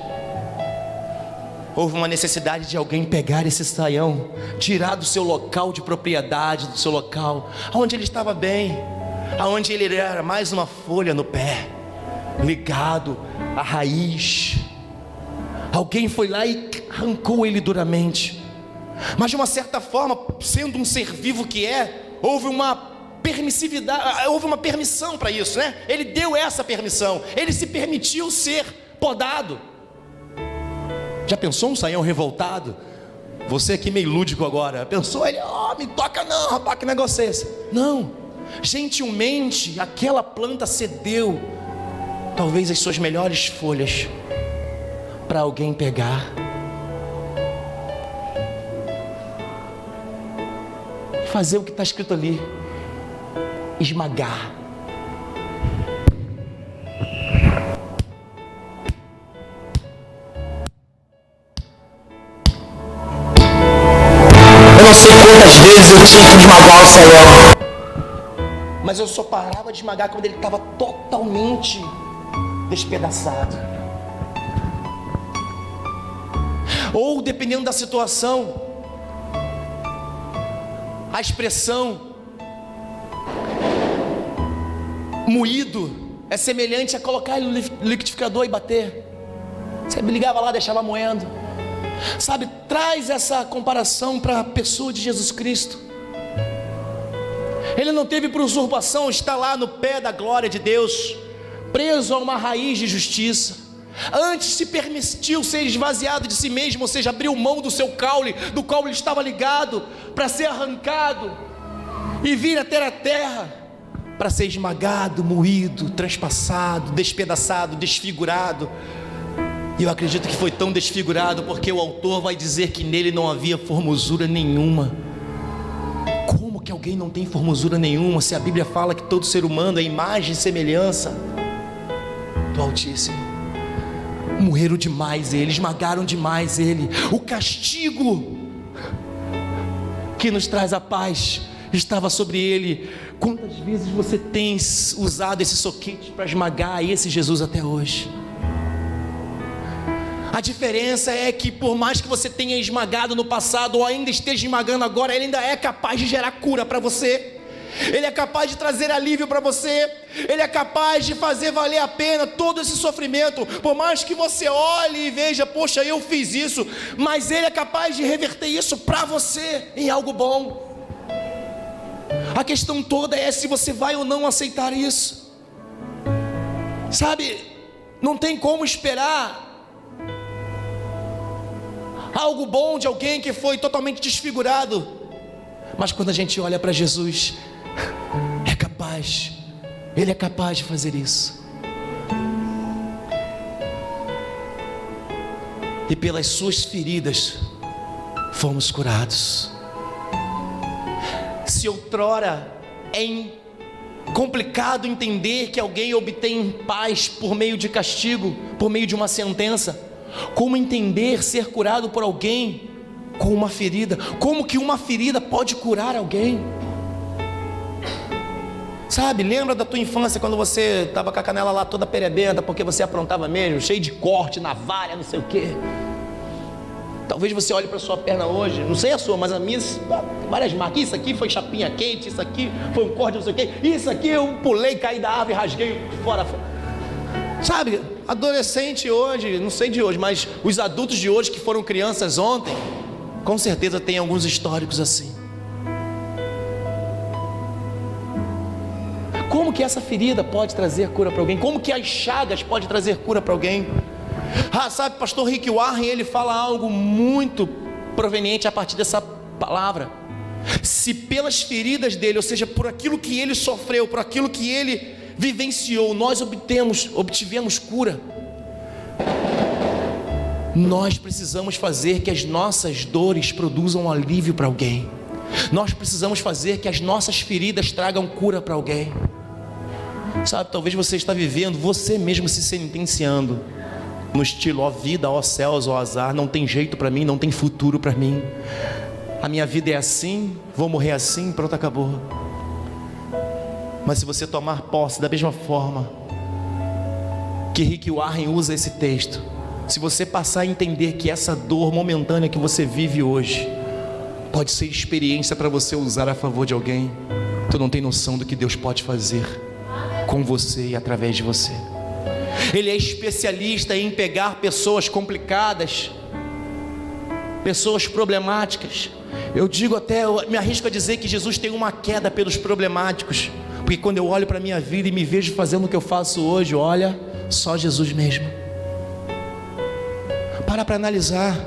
Houve uma necessidade de alguém pegar esse saião, tirar do seu local de propriedade, do seu local, onde ele estava bem, aonde ele era mais uma folha no pé, ligado à raiz. Alguém foi lá e arrancou ele duramente. Mas de uma certa forma, sendo um ser vivo que houve uma permissividade, houve uma permissão para isso, né? Ele deu essa permissão, ele se permitiu ser podado. Já pensou um saião revoltado? Você aqui meio lúdico agora, pensou ele, me toca não, rapaz, que negócio é esse? Não, gentilmente aquela planta cedeu talvez as suas melhores folhas para alguém pegar. Fazer o que está escrito ali, esmagar. Eu não sei quantas vezes eu tinha que esmagar o saião, mas eu só parava de esmagar quando ele estava totalmente despedaçado. Ou dependendo da situação, a expressão moído é semelhante a colocar ele no liquidificador e bater. Você ligava lá, deixava moendo. Sabe, traz essa comparação para a pessoa de Jesus Cristo. Ele não teve por usurpação estar lá no pé da glória de Deus, preso a uma raiz de justiça. Antes se permitiu ser esvaziado de si mesmo, ou seja, abriu mão do seu caule, do qual ele estava ligado, para ser arrancado e vir até a terra, para ser esmagado, moído, transpassado, despedaçado, desfigurado. E eu acredito que foi tão desfigurado porque o autor vai dizer que nele não havia formosura nenhuma. Como que alguém não tem formosura nenhuma, se a Bíblia fala que todo ser humano é imagem e semelhança do Altíssimo? Moeram demais ele, esmagaram demais ele. O castigo que nos traz a paz estava sobre ele. Quantas vezes você tem usado esse soquete para esmagar esse Jesus até hoje? A diferença é que por mais que você tenha esmagado no passado, ou ainda esteja esmagando agora, ele ainda é capaz de gerar cura para você. Ele é capaz de trazer alívio para você. Ele é capaz de fazer valer a pena todo esse sofrimento. Por mais que você olhe e veja, poxa, eu fiz isso, mas ele é capaz de reverter isso para você em algo bom. A questão toda é se você vai ou não aceitar isso. Sabe, não tem como esperar algo bom de alguém que foi totalmente desfigurado. Mas quando a gente olha para Jesus, é capaz, ele é capaz de fazer isso. E pelas suas feridas fomos curados. Se outrora é complicado entender que alguém obtém paz por meio de castigo, por meio de uma sentença, como entender ser curado por alguém com uma ferida? Como que uma ferida pode curar alguém? Sabe, lembra da tua infância quando você estava com a canela lá toda perebenta, porque você aprontava mesmo, cheio de corte, navalha, não sei o quê. Talvez você olhe para a sua perna hoje, não sei a sua, mas a minha, várias marcas. Isso aqui foi chapinha quente, isso aqui foi um corte, não sei o quê. Isso aqui eu pulei, caí da árvore, rasguei fora. Sabe, adolescente hoje, não sei de hoje, mas os adultos de hoje que foram crianças ontem, com certeza tem alguns históricos assim. Como que essa ferida pode trazer cura para alguém? Como que as chagas podem trazer cura para alguém? Sabe, pastor Rick Warren, ele fala algo muito proveniente a partir dessa palavra. Se pelas feridas dele, ou seja, por aquilo que ele sofreu, por aquilo que ele vivenciou, nós obtivemos cura, nós precisamos fazer que as nossas dores produzam alívio para alguém. Nós precisamos fazer que as nossas feridas tragam cura para alguém. Sabe, talvez você está vivendo, você mesmo se sentenciando no estilo, ó vida, ó céus, ó azar, não tem jeito para mim, não tem futuro para mim, a minha vida é assim, vou morrer assim, pronto, acabou. Mas se você tomar posse da mesma forma que Rick Warren usa esse texto, se você passar a entender que essa dor momentânea que você vive hoje pode ser experiência para você usar a favor de alguém, tu não tem noção do que Deus pode fazer com você e através de você. Ele é especialista em pegar pessoas complicadas, pessoas problemáticas. Eu digo até, eu me arrisco a dizer que Jesus tem uma queda pelos problemáticos, porque quando eu olho para a minha vida e me vejo fazendo o que eu faço hoje, olha, só Jesus mesmo. Para analisar.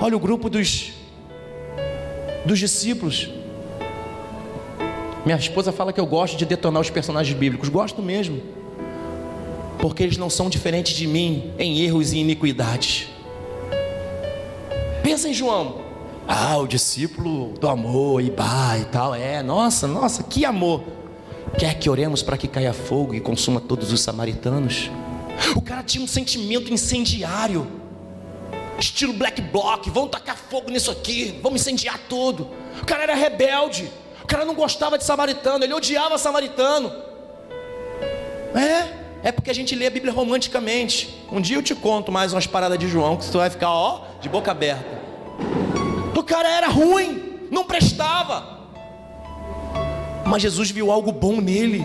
Olha o grupo dos discípulos. Minha esposa fala que eu gosto de detonar os personagens bíblicos. Gosto mesmo, porque eles não são diferentes de mim em erros e iniquidades. Pensa em João. O discípulo do amor e tal. Nossa, que amor. Quer que oremos para que caia fogo e consuma todos os samaritanos? O cara tinha um sentimento incendiário, estilo Black Bloc. Vamos tacar fogo nisso aqui, vamos incendiar tudo. O cara era rebelde, o cara não gostava de samaritano, ele odiava samaritano. É porque a gente lê a Bíblia romanticamente. Um dia eu te conto mais umas paradas de João, que tu vai ficar de boca aberta. O cara era ruim, não prestava, mas Jesus viu algo bom nele.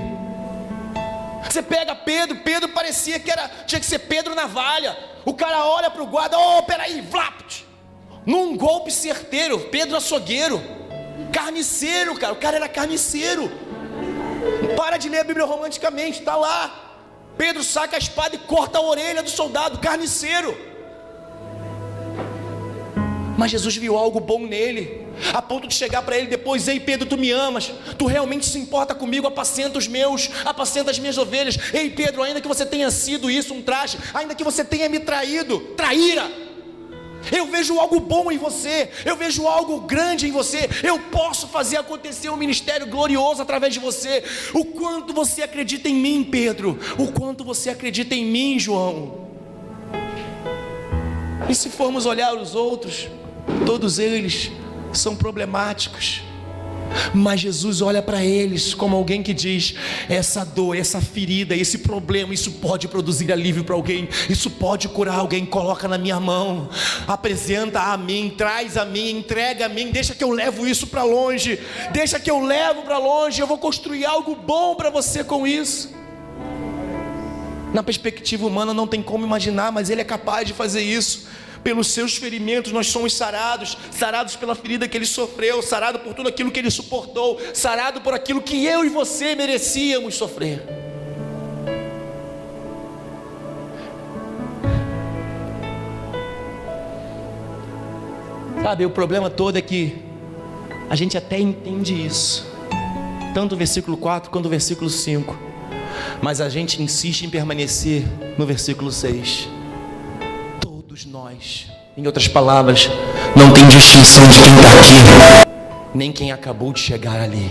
Você pega Pedro parecia que tinha que ser Pedro Navalha. O cara olha para o guarda, peraí, vlapt. num golpe certeiro. Pedro açougueiro, carniceiro, cara, o cara era carniceiro. Para de ler a Bíblia romanticamente, está lá. Pedro saca a espada e corta a orelha do soldado, carniceiro. Mas Jesus viu algo bom nele, a ponto de chegar para ele depois: ei Pedro, tu me amas, tu realmente se importa comigo, apacenta as minhas ovelhas. Ei Pedro, ainda que você tenha sido isso, um traste, ainda que você tenha me traído, traíra, eu vejo algo bom em você, eu vejo algo grande em você, eu posso fazer acontecer um ministério glorioso através de você. O quanto você acredita em mim, Pedro? O quanto você acredita em mim, João? E se formos olhar os outros, todos eles são problemáticos, mas Jesus olha para eles como alguém que diz: essa dor, essa ferida, esse problema, isso pode produzir alívio para alguém, isso pode curar alguém. Coloca na minha mão, apresenta a mim, traz a mim, entrega a mim, deixa que eu levo isso para longe, deixa que eu levo para longe, eu vou construir algo bom para você com isso. Na perspectiva humana não tem como imaginar, mas Ele é capaz de fazer isso. Pelos seus ferimentos nós somos sarados, sarados pela ferida que Ele sofreu, sarado por tudo aquilo que Ele suportou, sarado por aquilo que eu e você merecíamos sofrer. Sabe, o problema todo é que a gente até entende isso, tanto o versículo 4 quanto o versículo 5, mas a gente insiste em permanecer no versículo 6. Todos nós, em outras palavras, não tem distinção de quem está aqui, nem quem acabou de chegar ali.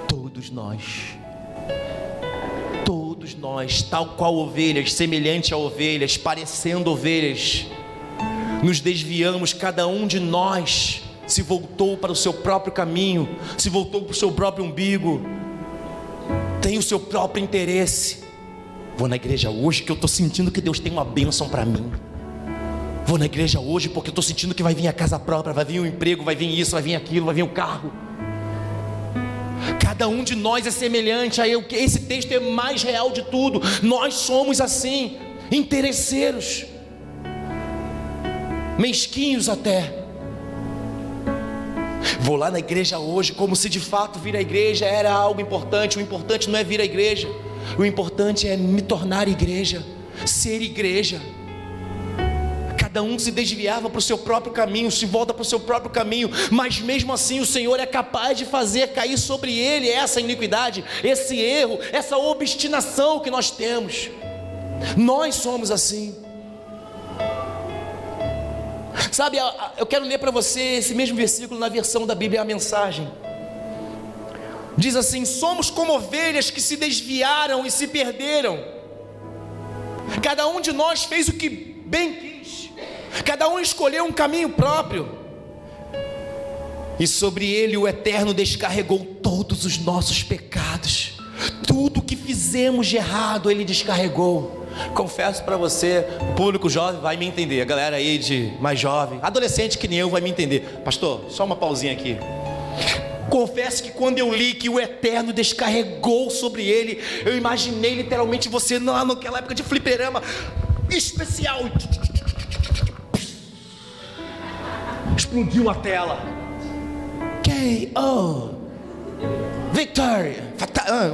Todos nós, tal qual ovelhas, semelhante a ovelhas, parecendo ovelhas, nos desviamos. Cada um de nós se voltou para o seu próprio caminho, se voltou para o seu próprio umbigo, tem o seu próprio interesse. Vou na igreja hoje que eu estou sentindo que Deus tem uma bênção para mim. Vou na igreja hoje porque eu estou sentindo que vai vir a casa própria, vai vir o emprego, vai vir isso, vai vir aquilo, vai vir o carro. Cada um de nós é semelhante a eu. Esse texto é mais real de tudo. Nós somos assim, interesseiros, mesquinhos até. Vou lá na igreja hoje como se de fato vir à igreja era algo importante. O importante não é vir à igreja, o importante é me tornar igreja, ser igreja. Cada um se desviava para o seu próprio caminho, se volta para o seu próprio caminho, mas mesmo assim o Senhor é capaz de fazer cair sobre ele essa iniquidade, esse erro, essa obstinação que nós temos. Nós somos assim. Sabe, eu quero ler para você esse mesmo versículo na versão da Bíblia, a Mensagem. Diz assim: somos como ovelhas que se desviaram e se perderam. Cada um de nós fez o que bem quis, cada um escolheu um caminho próprio, e sobre ele o Eterno descarregou todos os nossos pecados. Tudo que fizemos de errado Ele descarregou. Confesso para você, o público jovem vai me entender, a galera aí de mais jovem, adolescente que nem eu vai me entender. Pastor, só uma pausinha aqui. Confesso que quando eu li que o Eterno descarregou sobre ele, eu imaginei literalmente você naquela época de fliperama especial. Explodiu a tela. K.O. Victory.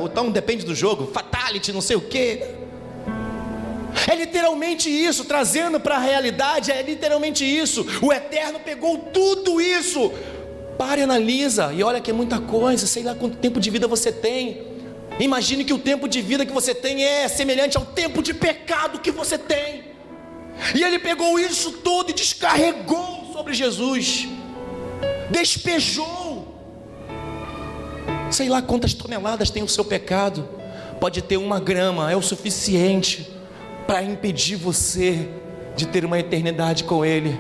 Então depende do jogo. Fatality, não sei o que. É literalmente isso, trazendo para a realidade, é literalmente isso. O Eterno pegou tudo isso. Para e analisa, e olha que é muita coisa. Sei lá quanto tempo de vida você tem. Imagine que o tempo de vida que você tem é semelhante ao tempo de pecado que você tem. E Ele pegou isso tudo e descarregou sobre Jesus. Despejou. Sei lá quantas toneladas tem o seu pecado. Pode ter 1 grama, é o suficiente para impedir você de ter uma eternidade com Ele.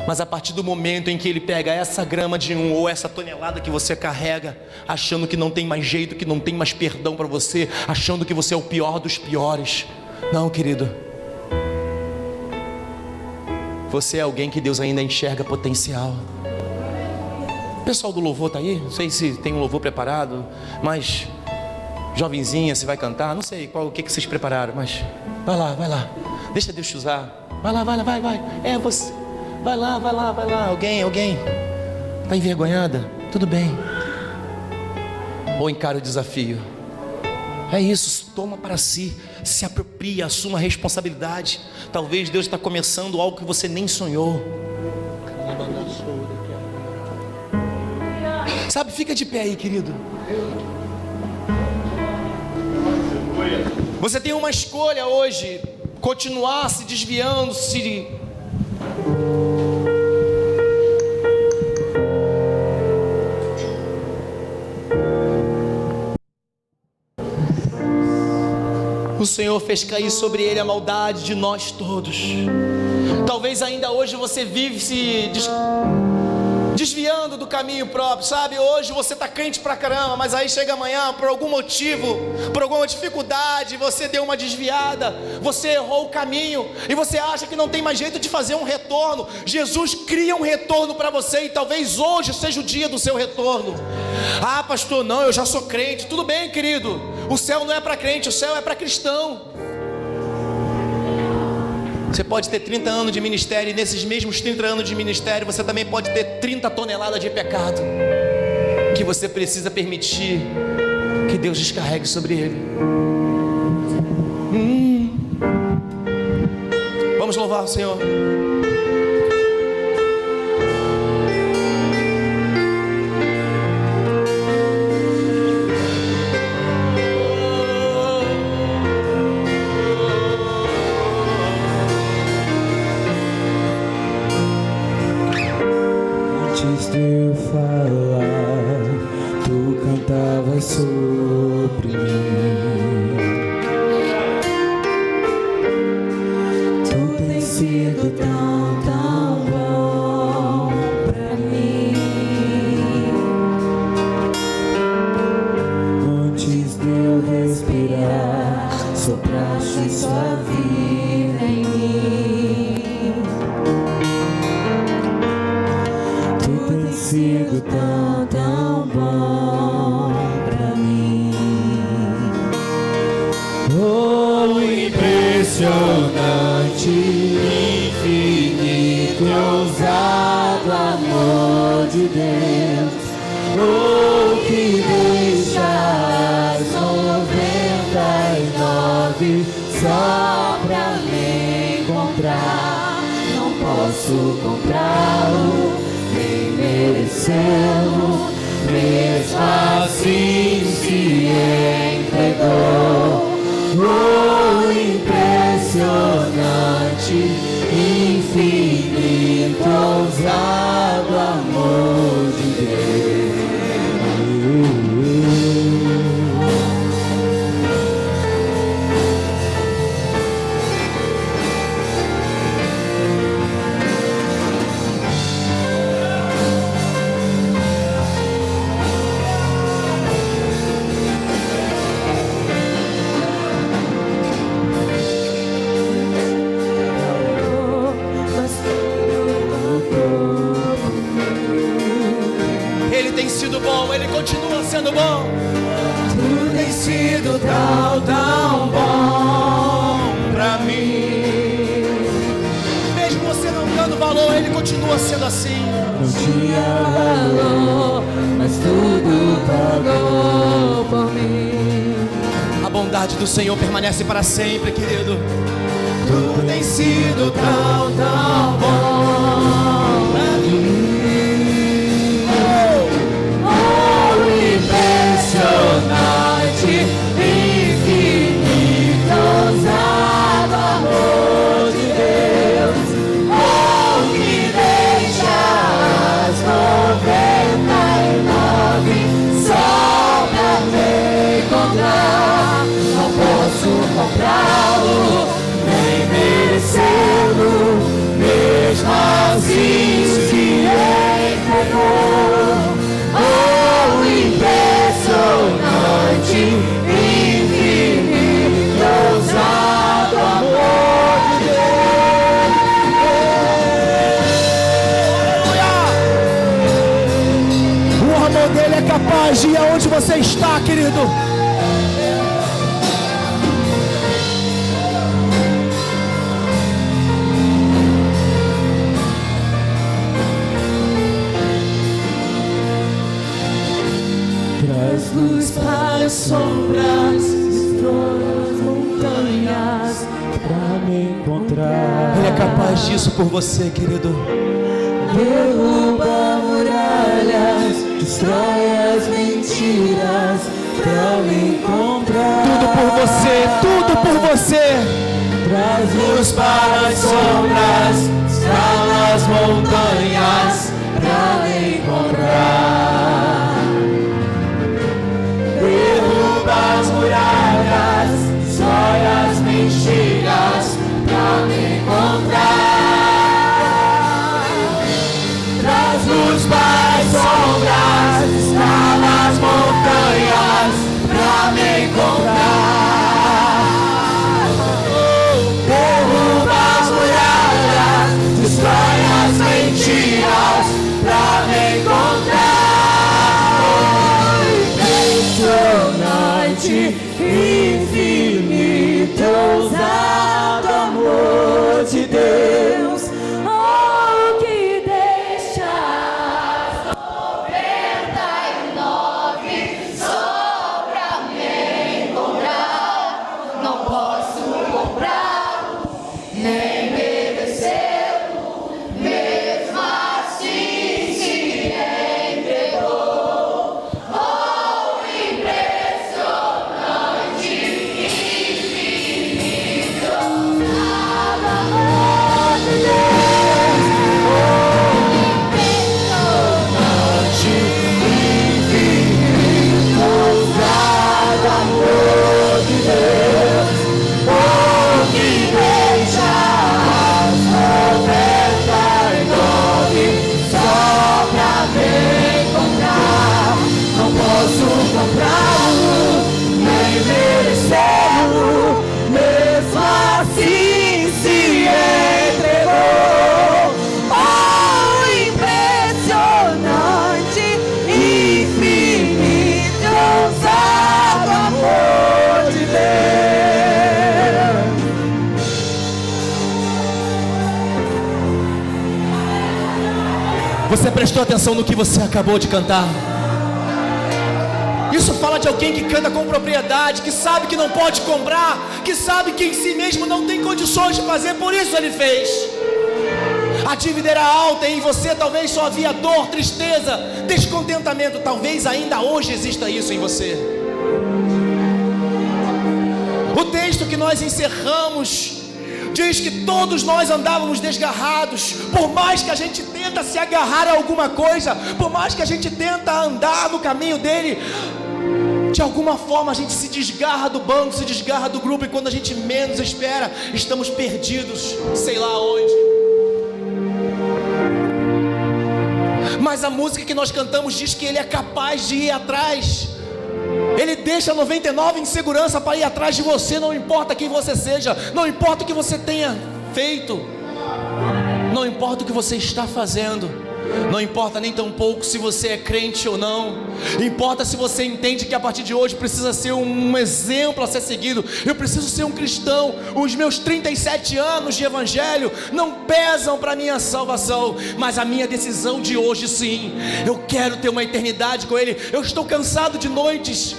Mas a partir do momento em que Ele pega essa grama de ou essa tonelada que você carrega, achando que não tem mais jeito, que não tem mais perdão para você, achando que você é o pior dos piores. Não, querido, você é alguém que Deus ainda enxerga potencial. O pessoal do louvor está aí? Não sei se tem um louvor preparado, mas jovenzinha, você vai cantar? Não sei o que vocês prepararam, mas vai lá. Deixa Deus te usar. Vai lá. É você. Vai lá. Alguém. Está envergonhada? Tudo bem. Ou encara o desafio. É isso, toma para si, se apropria, assuma a responsabilidade. Talvez Deus está começando algo que você nem sonhou. Sabe, fica de pé aí, querido. Você tem uma escolha hoje: continuar se desviando, O Senhor fez cair sobre ele a maldade de nós todos. Talvez ainda hoje você vive se desviando do caminho próprio, sabe? Hoje você está crente pra caramba, mas aí chega amanhã, por algum motivo, por alguma dificuldade, você deu uma desviada, você errou o caminho, e você acha que não tem mais jeito de fazer um retorno. Jesus cria um retorno para você, e talvez hoje seja o dia do seu retorno. Ah, pastor, não, eu já sou crente. Tudo bem, querido, o céu não é para crente, o céu é para cristão. Você pode ter 30 anos de ministério, e nesses mesmos 30 anos de ministério, você também pode ter 30 toneladas de pecado, que você precisa permitir que Deus descarregue sobre ele. Vamos louvar o Senhor. Antes de eu falar, tu cantavas sobre mim. Tu tens sido tão, tão bom pra mim. Antes de eu respirar, sopraste sua vida em mim. Tu tens sido tão, tão bom pra mim. Oh, impressionante, infinito e ousado amor de Deus. Oh, que deixa as 99 só pra me encontrar. Não posso comprá-lo, nem merecê-lo, mesmo assim se entregou. Oh, impressionante, infinito, ousado amor de Deus. Ele tem sido bom, ele continua sendo bom. Tu tens sido tão, tão bom pra mim. Mesmo você não dando valor, ele continua sendo assim. Não tinha valor, mas tudo pagou por mim. A bondade do Senhor permanece para sempre, querido. Tu tens sido tão, tão bom pra mim. Oh, impressionante, infinito, ousado amor de Deus. Oh, que deixa as 99 só pra me encontrar. Não posso comprá-lo, nem merecê-lo, mesmo assim se entregou. Oh, impressionante, infinito, ousado amor de Deus. O amor dele é capaz de ir aonde você está, querido. as sombras, destrói as montanhas pra me encontrar. Ele é capaz disso por você, querido. Derruba muralhas, destrói as mentiras pra me encontrar. Tudo por você, tudo por você. Traz luz para as sombras, escala as montanhas pra me encontrar. Derruba as muralhas, destrói as mentiras pra me encontrar. Traz luz para as sombras, escala as montanhas pra me encontrar. Destrói as mentiras pra me encontrar. Impressionante, infinito, ousado amor de Deus. Oh, que deixas 99 só pra me encontrar. Não posso comprá-lo, nem merecer. Você prestou atenção no que você acabou de cantar? Isso fala de alguém que canta com propriedade, que sabe que não pode comprar, que sabe que em si mesmo não tem condições de fazer, por isso ele fez. A dívida era alta e em você talvez só havia dor, tristeza, descontentamento. Talvez ainda hoje exista isso em você. O texto que nós encerramos diz que todos nós andávamos desgarrados. Por mais que a gente tenta se agarrar a alguma coisa, por mais que a gente tenta andar no caminho dele, de alguma forma a gente se desgarra do banco, se desgarra do grupo, e quando a gente menos espera, estamos perdidos, sei lá onde. Mas a música que nós cantamos diz que ele é capaz de ir atrás. Ele deixa 99 em segurança para ir atrás de você. Não importa quem você seja, não importa o que você tenha feito, não importa o que você está fazendo, não importa nem tão pouco se você é crente ou não. Importa se você entende que a partir de hoje precisa ser um exemplo a ser seguido. Eu preciso ser um cristão. Os meus 37 anos de evangelho não pesam para a minha salvação, mas a minha decisão de hoje sim. Eu quero ter uma eternidade com ele. Eu estou cansado de noites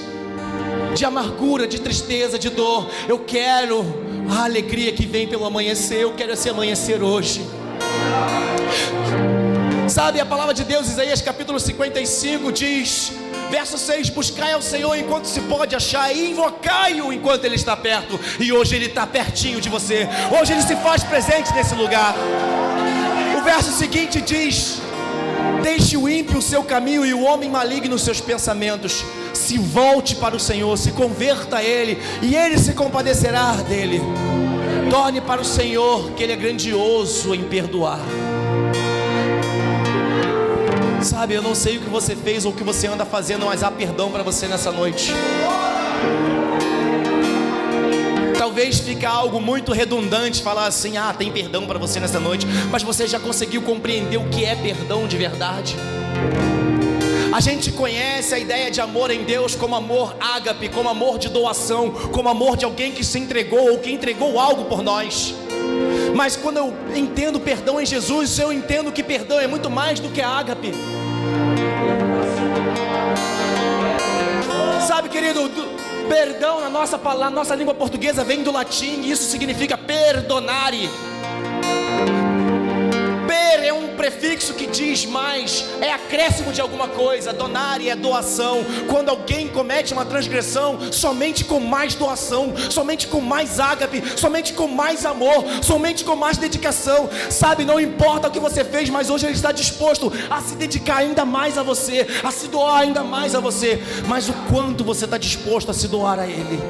de amargura, de tristeza, de dor. Eu quero a alegria que vem pelo amanhecer. Eu quero esse amanhecer hoje. Sabe, a palavra de Deus, Isaías capítulo 55 diz, verso 6: buscai ao Senhor enquanto se pode achar, e invocai-o enquanto ele está perto. E hoje ele está pertinho de você. Hoje ele se faz presente nesse lugar. O verso seguinte diz: deixe o ímpio o seu caminho e o homem maligno os seus pensamentos. Se volte para o Senhor, se converta a Ele, e Ele se compadecerá dele. Torne para o Senhor, que Ele é grandioso em perdoar. Sabe, eu não sei o que você fez ou o que você anda fazendo, mas há perdão para você nessa noite. Talvez fique algo muito redundante falar assim: tem perdão para você nessa noite. Mas você já conseguiu compreender o que é perdão de verdade? A gente conhece a ideia de amor em Deus como amor ágape, como amor de doação, como amor de alguém que se entregou ou que entregou algo por nós. Mas quando eu entendo perdão em Jesus, eu entendo que perdão é muito mais do que ágape. Sabe, querido, perdão na nossa língua portuguesa vem do latim, e isso significa perdonare. Per é um prefixo que diz mais, é acréscimo de alguma coisa. Donare é doação. Quando alguém comete uma transgressão, somente com mais doação, somente com mais ágape, somente com mais amor, somente com mais dedicação. Sabe, não importa o que você fez, mas hoje Ele está disposto a se dedicar ainda mais a você, a se doar ainda mais a você. Mas o quanto você está disposto a se doar a Ele?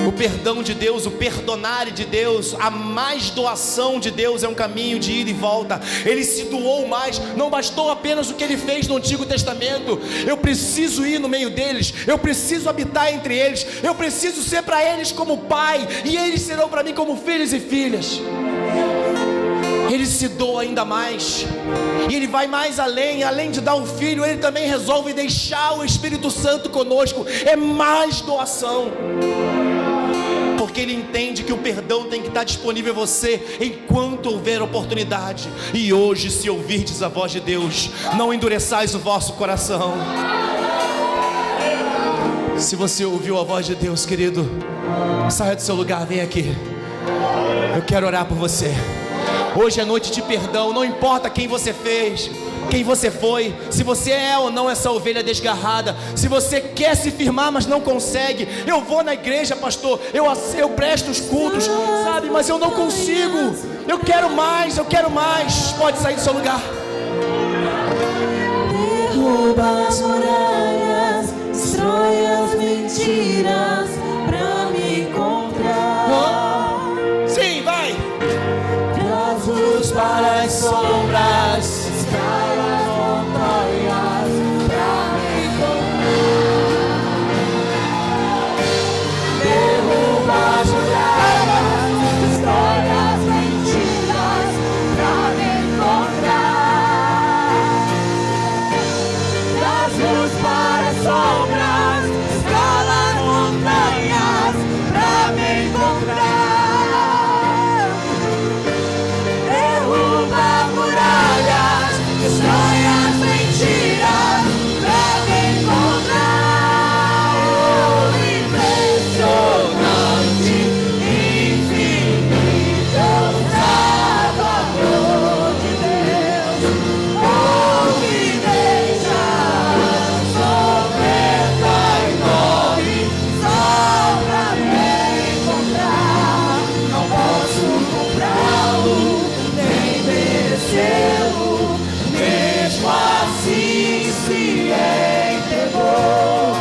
O perdão de Deus, o perdonar de Deus, a mais doação de Deus é um caminho de ida e volta. Ele se doou mais, não bastou apenas o que Ele fez no Antigo Testamento. Eu preciso ir no meio deles, eu preciso habitar entre eles, eu preciso ser para eles como pai, e eles serão para mim como filhos e filhas. Ele se doa ainda mais, e Ele vai mais além de dar um filho, Ele também resolve deixar o Espírito Santo conosco. É mais doação, porque Ele entende que o perdão tem que estar disponível a você enquanto houver oportunidade. E hoje, se ouvirdes a voz de Deus, não endureçais o vosso coração. Se você ouviu a voz de Deus, querido, saia do seu lugar, vem aqui. Eu quero orar por você. Hoje é noite de perdão, não importa quem você fez, quem você foi, se você é ou não essa ovelha desgarrada, se você quer se firmar mas não consegue. Eu vou na igreja, pastor, eu presto os cultos, sabe, mas eu não consigo. Eu quero mais. Pode sair do seu lugar. Derruba as muralhas, destrói as mentiras pra me encontrar. Sim, vai. Traz luz para as sombras, escala as montanhas pra me encontrar. Derruba as muralhas, destrói as mentiras pra me encontrar. Traz luz para as sombras, escala as montanhas pra me encontrar. Derruba muralhas, destrói as mentiras pra me encontrar. Oh, impressionante, infinito, ousado amor de Deus. Oh, me deixa soberba enorme, só pra me encontrar. Não posso comprá-lo, nem merecê-lo, mesmo assim se entregou.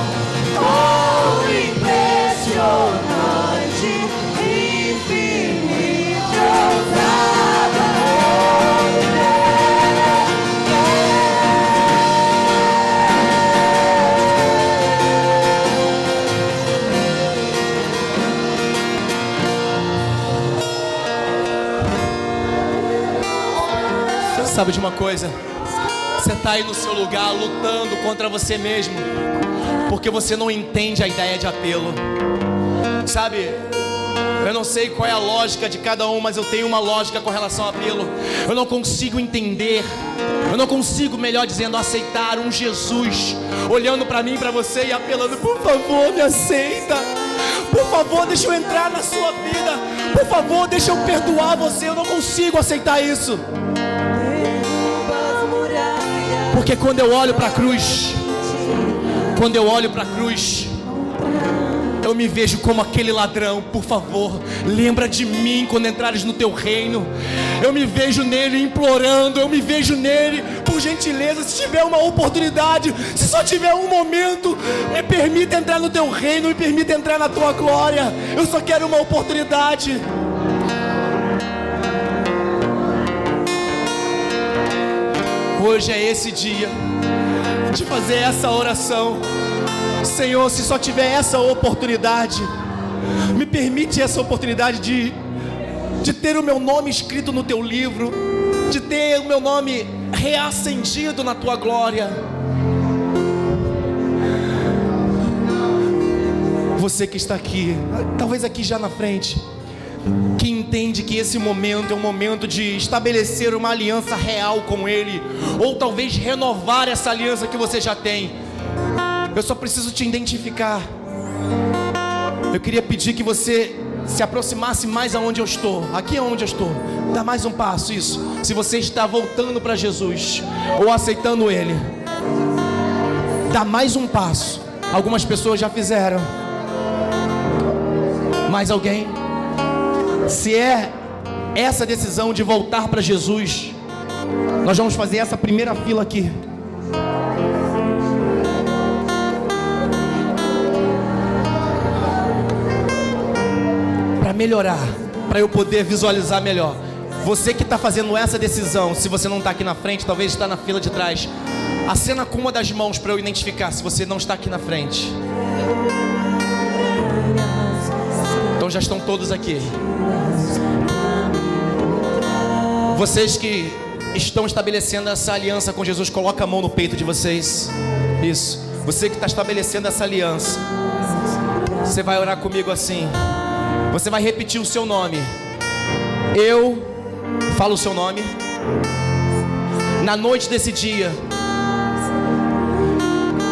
Oh, impressionante, infinito, ousado amor de Deus. Sabe de uma coisa? Você está aí no seu lugar lutando contra você mesmo, porque você não entende a ideia de apelo. Sabe, eu não sei qual é a lógica de cada um, mas eu tenho uma lógica com relação ao apelo. Eu não consigo entender, eu não consigo, melhor dizendo, aceitar um Jesus olhando para mim e para você e apelando: por favor, me aceita, por favor, deixa eu entrar na sua vida, por favor, deixa eu perdoar você. Eu não consigo aceitar isso, porque quando eu olho para a cruz, eu me vejo como aquele ladrão. Por favor, lembra de mim quando entrares no teu reino. Eu me vejo nele implorando, eu me vejo nele, por gentileza, se tiver uma oportunidade, se só tiver um momento, me permita entrar no teu reino, me permita entrar na tua glória. Eu só quero uma oportunidade. Hoje é esse dia de fazer essa oração. Senhor, se só tiver essa oportunidade, me permite essa oportunidade de ter o meu nome escrito no teu livro, de ter o meu nome reacendido na tua glória. Você que está aqui, talvez aqui já na frente, que entende que esse momento é um momento de estabelecer uma aliança real com Ele, ou talvez renovar essa aliança que você já tem. Eu só preciso te identificar. Eu queria pedir que você se aproximasse mais aonde eu estou. Aqui é onde eu estou. Dá mais um passo, isso. Se você está voltando para Jesus ou aceitando Ele, dá mais um passo. Algumas pessoas já fizeram. Mais alguém? Se é essa decisão de voltar para Jesus, nós vamos fazer essa primeira fila aqui. Para melhorar, para eu poder visualizar melhor. Você que está fazendo essa decisão, se você não está aqui na frente, talvez está na fila de trás, acena com uma das mãos para eu identificar se você não está aqui na frente. Então já estão todos aqui. Vocês que estão estabelecendo essa aliança com Jesus, coloca a mão no peito de vocês. Isso. Você que está estabelecendo essa aliança, você vai orar comigo assim. Você vai repetir o seu nome. Eu falo o seu nome. Na noite desse dia,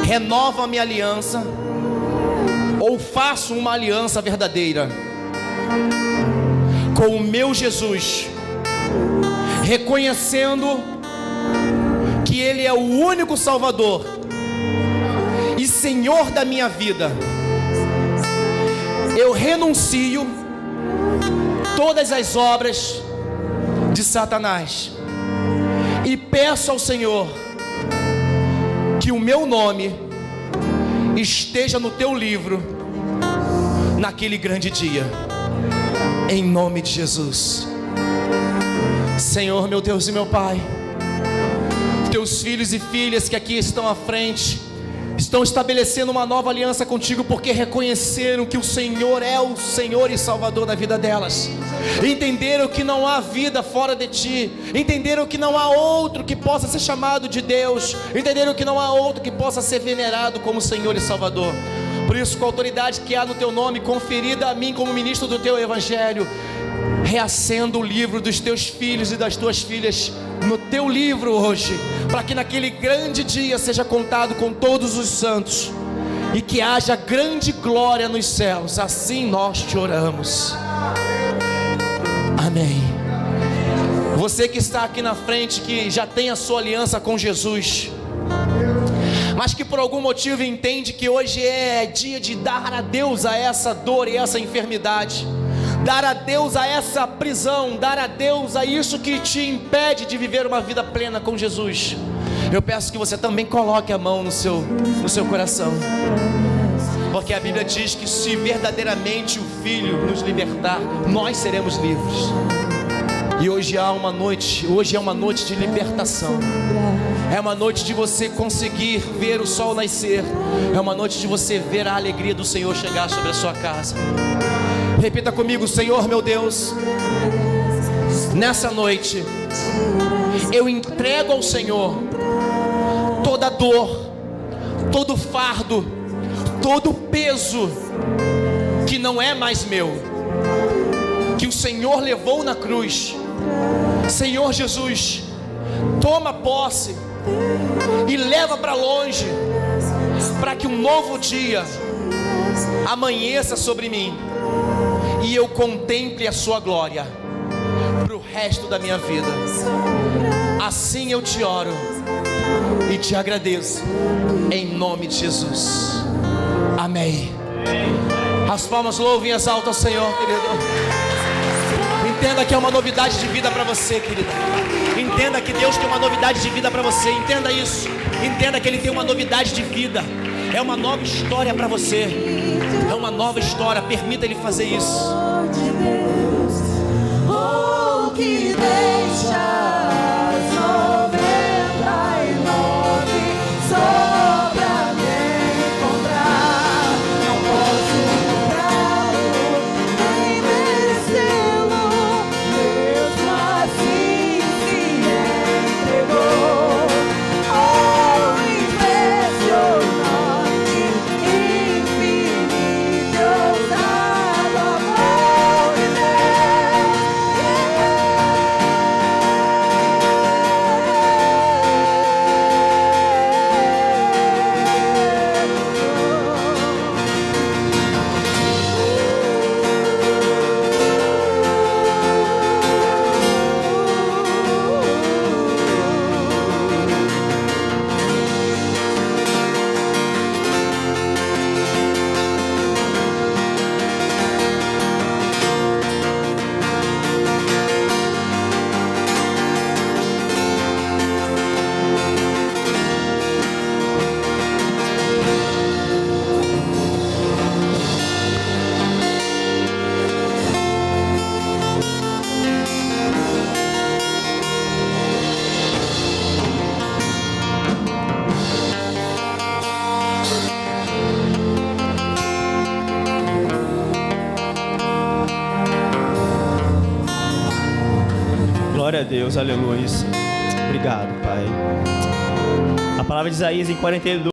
renovo a minha aliança, ou faço uma aliança verdadeira com o meu Jesus, reconhecendo que Ele é o único Salvador e Senhor da minha vida. Eu renuncio todas as obras de Satanás e peço ao Senhor que o meu nome esteja no teu livro naquele grande dia, em nome de Jesus. Senhor, meu Deus e meu Pai, teus filhos e filhas que aqui estão à frente estão estabelecendo uma nova aliança contigo, porque reconheceram que o Senhor é o Senhor e Salvador da vida delas. Entenderam que não há vida fora de ti. Entenderam que não há outro que possa ser chamado de Deus. Entenderam que não há outro que possa ser venerado como Senhor e Salvador. Por isso, com a autoridade que há no teu nome, conferida a mim como ministro do teu evangelho, reacenda o livro dos teus filhos e das tuas filhas no teu livro hoje, para que naquele grande dia seja contado com todos os santos e que haja grande glória nos céus. Assim nós te oramos. Amém. Você que está aqui na frente, que já tem a sua aliança com Jesus, mas que por algum motivo entende que hoje é dia de dar adeus a essa dor e essa enfermidade, dar adeus a essa prisão, dar adeus a isso que te impede de viver uma vida plena com Jesus, eu peço que você também coloque a mão no seu coração, porque a Bíblia diz que se verdadeiramente o Filho nos libertar, nós seremos livres. E hoje é uma noite de libertação. É uma noite de você conseguir ver o sol nascer. É uma noite de você ver a alegria do Senhor chegar sobre a sua casa. Repita comigo: Senhor meu Deus, nessa noite eu entrego ao Senhor toda dor, todo fardo, todo peso que não é mais meu, que o Senhor levou na cruz. Senhor Jesus, toma posse e leva para longe, para que um novo dia amanheça sobre mim e eu contemple a sua glória para o resto da minha vida. Assim eu te oro e te agradeço, em nome de Jesus. Amém. As palmas louvem e exaltam ao Senhor, querido. Entenda que é uma novidade de vida para você, querida. Entenda que Deus tem uma novidade de vida para você. Entenda isso. Entenda que Ele tem uma novidade de vida. É uma nova história para você. É uma nova história. Permita Ele fazer isso. Oh, que deixas 99 só pra me encontrar. Não posso comprá-lo nem vencê-lo, mesmo assim se entregou. Oh, impressionante, infinito, ousado amor de Deus. a Deus, aleluia. Obrigado, Pai. A palavra de Isaías em 42.